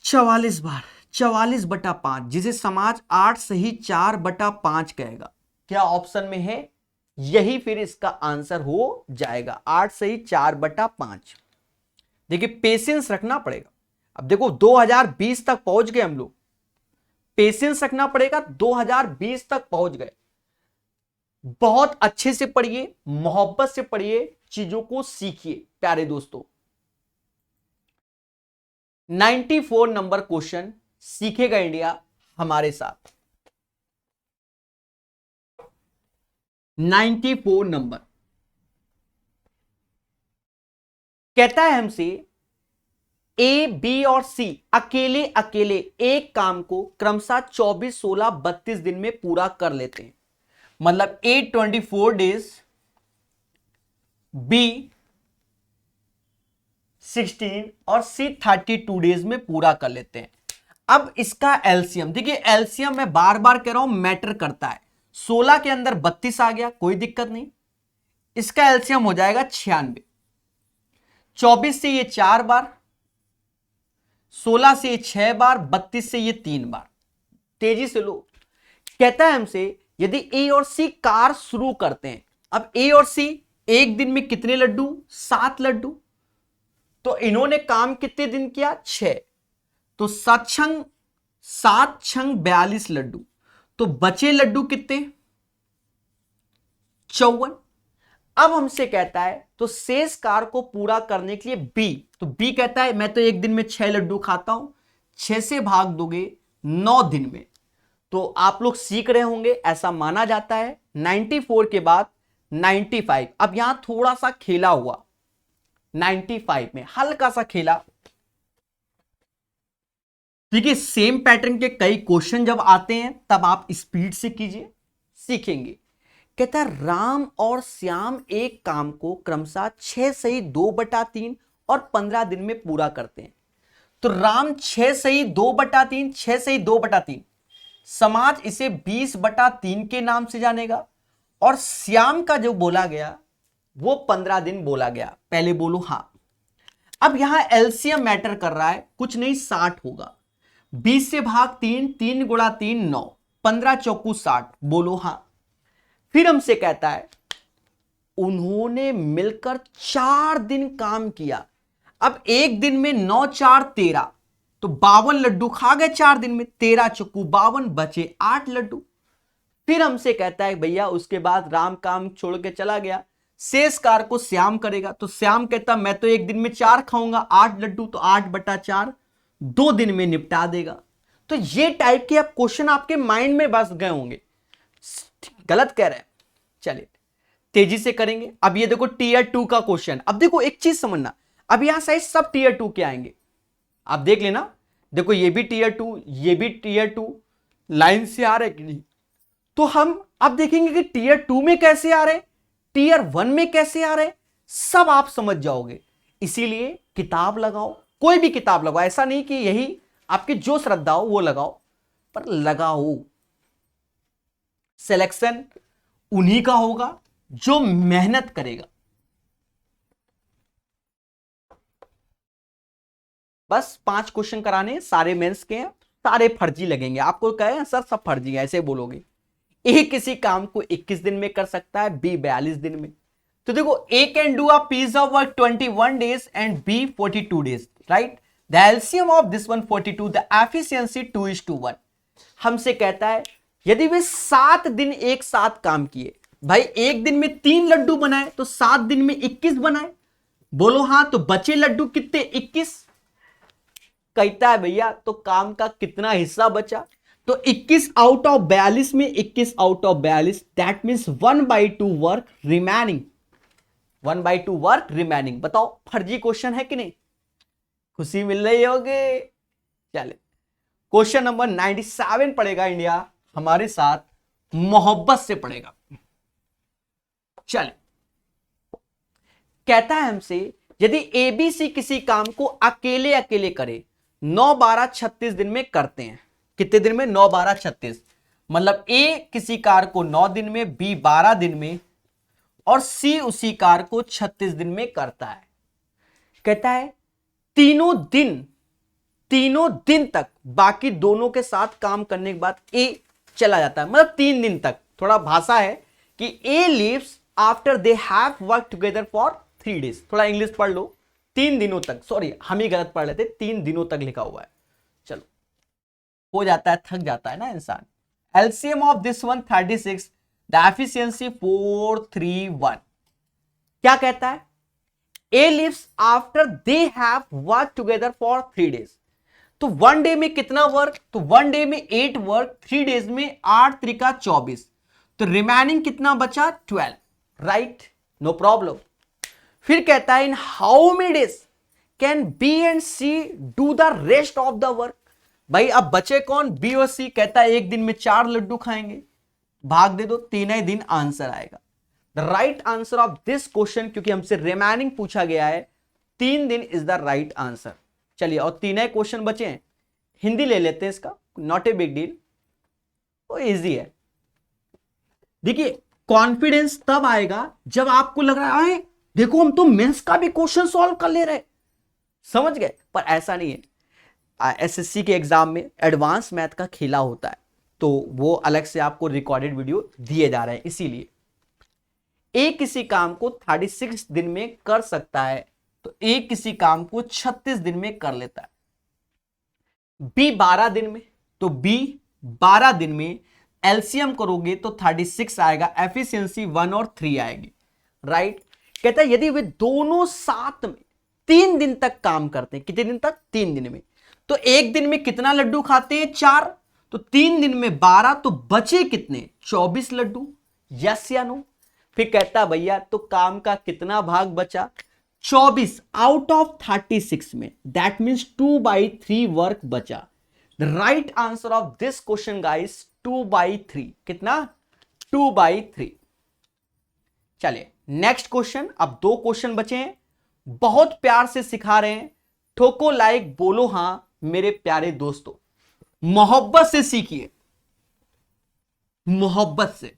44 बार, 44/5, जिसे समाज 8 सही 4/5 कहेगा। क्या ऑप्शन में है? यही फिर इसका आंसर हो जाएगा, 8 सही 4/5। देखिए पेशेंस रखना पड़ेगा। अब देखो 2020 तक पहुंच गए हम लोग, पेशेंस रखना पड़ेगा। 2020 तक पहुंच गए। बहुत अच्छे से पढ़िए, मोहब्बत से पढ़िए, चीजों को सीखिए प्यारे दोस्तों। 94 नंबर क्वेश्चन सीखेगा इंडिया हमारे साथ। 94 नंबर कहता है हमसे ए, बी और सी अकेले अकेले एक काम को क्रमशः 24, 16, 32 दिन में पूरा कर लेते हैं। मतलब ए 24 डेज, बी 16 और सी 32 डेज में पूरा कर लेते हैं। अब इसका एलसीएम देखिए, एलसीएम मैं बार बार कह रहा हूं मैटर करता है। 16 के अंदर 32 आ गया, कोई दिक्कत नहीं, इसका एलसीएम हो जाएगा 96। 24 से ये 4 बार, 16 से ये 6 बार, 32 से ये 3 बार। तेजी से लो। कहता है हमसे यदि ए और सी कार शुरू करते हैं। अब ए और सी एक दिन में कितने लड्डू? 7 लड्डू। तो इन्होंने काम कितने दिन किया? 6। तो 7 छंग 42 लड्डू। तो बचे लड्डू कितने? 54। अब हमसे कहता है तो शेष कार को पूरा करने के लिए बी, तो बी कहता है मैं तो एक दिन में 6 लड्डू खाता हूं, 6 से भाग दोगे 9 दिन में। तो आप लोग सीख रहे होंगे, ऐसा माना जाता है। 94 के बाद 95। अब यहां थोड़ा सा खेला हुआ, 95 में हल्का सा खेला। देखिए सेम पैटर्न के कई क्वेश्चन जब आते हैं तब आप स्पीड से कीजिए, सीखेंगे। कहता है राम और श्याम एक काम को क्रमशः 6 सही 2/3 और 15 दिन में पूरा करते हैं। तो राम 6 सही 2/3, 6 सही 2/3, समाज इसे 20/3 के नाम से जानेगा। और श्याम का जो बोला गया वो 15 दिन बोला गया। पहले बोलो हां। अब यहां एलसीएम मैटर कर रहा है, कुछ नहीं 60 होगा। 20 से भाग 3, 3 गुणा 3 9, 15 चौकू 60, बोलो हां। फिर हमसे कहता है उन्होंने मिलकर 4 दिन काम किया। अब एक दिन में 9 4 13, तो 52 लड्डू खा गए 4 दिन में, 13 चक्कू 52, बचे 8 लड्डू। फिर हमसे कहता है भैया उसके बाद राम काम छोड़ के चला गया, शेष कार्य को श्याम करेगा। तो श्याम कहता मैं तो एक दिन में 4 खाऊंगा, 8 लड्डू, तो 8/4 2 दिन में निपटा देगा। तो ये टाइप के आप क्वेश्चन आपके माइंड में बस गए होंगे। गलत कह रहे हैं, चलिए तेजी से करेंगे। अब ये देखो टीयर 2 का क्वेश्चन। अब देखो एक चीज समझना, अब यहां साइड सब टीयर 2 के आएंगे, आप देख लेना। देखो ये भी टीयर 2, ये भी टीयर 2, लाइन से आ रहे कि नहीं। तो हम अब देखेंगे कि टीयर 2 में कैसे आ रहे, टीयर 1 में कैसे आ रहे, सब आप समझ जाओगे। इसीलिए किताब लगाओ, कोई भी किताब लगाओ, ऐसा नहीं कि यही आपकी जो श्रद्धा हो वो लगाओ, पर लगाओ। सिलेक्शन उन्हीं का होगा जो मेहनत करेगा। बस 5 क्वेश्चन कराने, सारे मेंस के हैं, सारे फर्जी लगेंगे। आपको कहे सर सब फर्जी है, ऐसे बोलोगे। ए किसी काम को 21 दिन में कर सकता है, बी 42 दिन में। तो देखो A can do a piece of work 21 days and B 42 days, right. The LCM of this one 42, the efficiency 2:1। हमसे कहता है यदि वे 7 दिन एक साथ काम किए, भाई एक दिन में 3 लड्डू बनाए तो 7 दिन में 21 बनाए, बोलो हाँ, तो बचे लड्डू कितने, 21। कहता है भैया तो काम का कितना हिस्सा बचा, तो 21 आउट ऑफ 42 में 21 out of 42, that means 1/2 work remaining, 1/2 work remaining. बताओ फर्जी क्वेश्चन है कि नहीं, खुशी मिल रही होगी। चले क्वेश्चन नंबर 97 पड़ेगा इंडिया हमारे साथ, मोहब्बत से पड़ेगा। चले कहता है हमसे यदि एबीसी किसी काम को अकेले अकेले करे, 9 12 36 दिन में करते हैं। कितने दिन में, 9 12 36, मतलब ए किसी कार्य को 9 दिन में, बी 12 दिन में, और सी उसी कार्य को 36 दिन में करता है। कहता है तीनों दिन तक बाकी दोनों के साथ काम करने के बाद ए चला जाता है, मतलब 3 दिन तक। थोड़ा भाषा है कि A leaves after they have work together for 3 days। थोड़ा इंग्लिश पढ़ लो, 3 दिनों तक, सॉरी हम ही गलत पढ़ लेते, 3 दिनों तक लिखा हुआ है। चलो हो जाता है, थक जाता है ना इंसान। LCM of this one 36, the efficiency 4:3:1। क्या कहता है, A leaves after they have work together for 3 days। तो 1 डे में कितना वर्क, तो 1 डे में 8 वर्क, 3 days में 8 त्रिका 24, तो रिमेनिंग कितना बचा, 12, राइट, नो प्रॉब्लम। फिर कहता है in how many days can B and C do the rest of the work. भाई अब बचे कौन, बी और सी। कहता है एक दिन में 4 लड्डू खाएंगे, भाग दे दो, 3 ही दिन आंसर आएगा। The right answer of this question, क्योंकि हमसे रिमेनिंग पूछा गया है, 3 दिन इज द राइट आंसर। चलिए और 3 क्वेश्चन बचे हैं, हिंदी ले लेते हैं इसका, नॉट ए बिग डील, वो इजी है। देखिए कॉन्फिडेंस तब आएगा जब आपको लग रहा है देखो हम तो मेंस का भी क्वेश्चन सॉल्व कर ले रहे, समझ गए। पर ऐसा नहीं है, एसएससी के एग्जाम में एडवांस मैथ का खेला होता है, तो वो अलग से आपको रिकॉर्डेड वीडियो दिए जा रहे हैं। इसीलिए ए किसी काम को 36 दिन में कर सकता है, तो ए किसी काम को 36 दिन में कर लेता है। बी 12 दिन में, तो बी 12 दिन में एलसीएम करोगे तो 36 आएगा, एफिशिएंसी 1 और 3 आएगी, राइट। कहता है यदि वे दोनों साथ में 3 दिन तक काम करते हैं, कितने दिन तक, 3 दिन में, तो एक दिन में कितना लड्डू खाते हैं, 4, तो 3 दिन में 12, तो बचे कितने, 24 लड्डू, यस या नो। फिर कहता भैया तो काम का कितना भाग बचा, 24 आउट ऑफ 36 में, दैट मीन्स 2/3 वर्क बचा। The right answer of this question guys 2/3, कितना, 2/3। चलिए नेक्स्ट क्वेश्चन, अब 2 क्वेश्चन बचे हैं, बहुत प्यार से सिखा रहे हैं, ठोको लाइक, बोलो हां मेरे प्यारे दोस्तों, मोहब्बत से सीखिए, मोहब्बत से।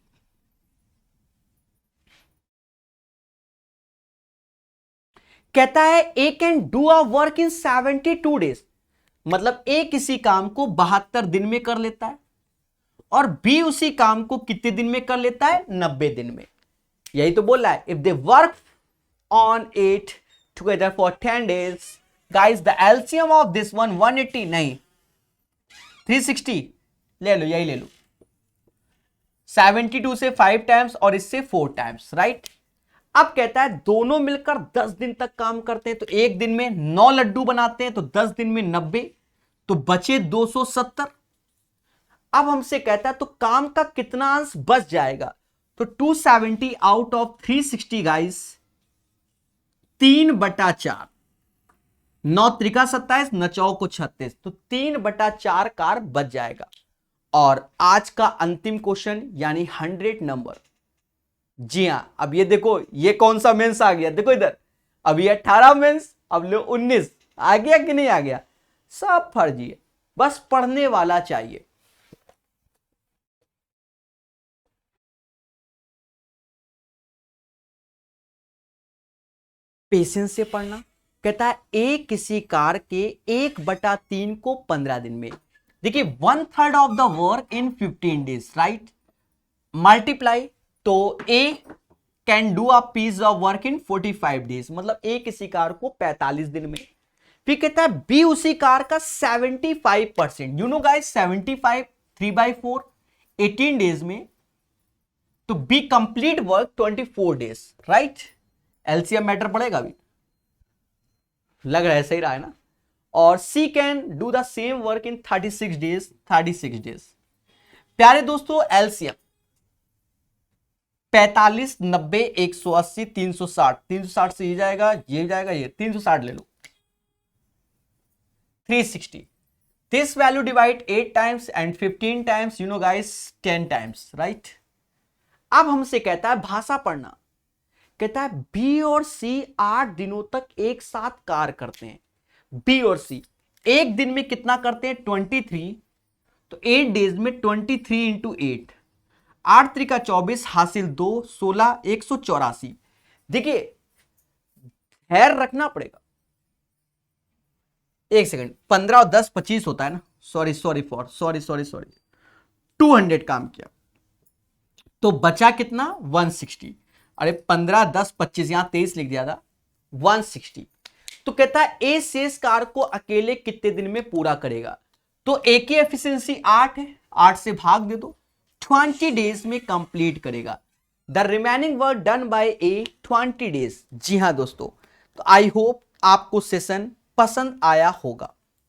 कहता है A can do a work in 72 days, मतलब ए किसी काम को 72 दिन में कर लेता है, और बी उसी काम को कितने दिन में कर लेता है, 90 दिन में। यही तो बोल रहा है, if they work on it together for 10 days, guys the LCM of this one 180 नहीं 360 ले लो, यही ले लो, 72 से 5 टाइम्स और इससे 4 टाइम्स, राइट। अब कहता है दोनों मिलकर 10 दिन तक काम करते हैं, तो एक दिन में 9 लड्डू बनाते हैं, तो 10 दिन में 90, तो बचे 270। अब हमसे कहता है तो काम का कितना अंश बच जाएगा, तो 270 आउट ऑफ 360 गाइस 3/4, 9 त्रिका 27, 9 चौको 36, तो 3/4 कार बच जाएगा। और आज का अंतिम क्वेश्चन यानी 100 नंबर, जी हां, अब ये देखो ये कौन सा मेंस आ गया, देखो इधर, अब ये 18 मेंस, अब लो 19 आ गया कि नहीं आ गया, सब फर्जी है, बस पढ़ने वाला चाहिए। पेशेंस से पढ़ना। कहता है ए किसी कार के 1/3 को 15 दिन में, देखिए 1/3 of the work in 15 days, right, multiply, तो A can do a piece of work in 45 days, मतलब ए किसी कार को 45 दिन में। फिर कहता है बी उसी कार का 75%, यू नो गाइस 75 3/4 18 days में, तो B complete work 24 days, right. LCM matter पड़ेगा अभी, लग रहा है सही रहा है ना। और C can do the same work in 36 days, 36 days। प्यारे दोस्तों एलसीएम 45 90 180 360, 360 से ये जाएगा, ये जाएगा, ये 360 ले लो, 360। This value divide 8 times and 15 times, you know guys 10 times, right. अब हमसे कहता है भाषा पढ़ना। कहता है बी और सी 8 दिनों तक एक साथ कार्य करते हैं। बी और सी एक दिन में कितना करते हैं 23, तो 8 डेज में 23 इंटू 8, 8 त्रिका 24 हासिल 2 16 184। देखिए खैर रखना पड़ेगा, एक सेकंड, 15 और 10 25 होता है ना, सॉरी 200 काम किया, तो बचा कितना 160, अरे 15 10 25 यहां 23 लिख दिया था, 160। तो कहता है ए शेष कार्य को अकेले कितने दिन में पूरा करेगा, तो ए की एफिशिएंसी 8 है, 8 से भाग दे दो, 20 डेज में कंप्लीट करेगा। The remaining work done by A 20 days. जी हां दोस्तों, तो आई होप आपको सेशन पसंद आया होगा।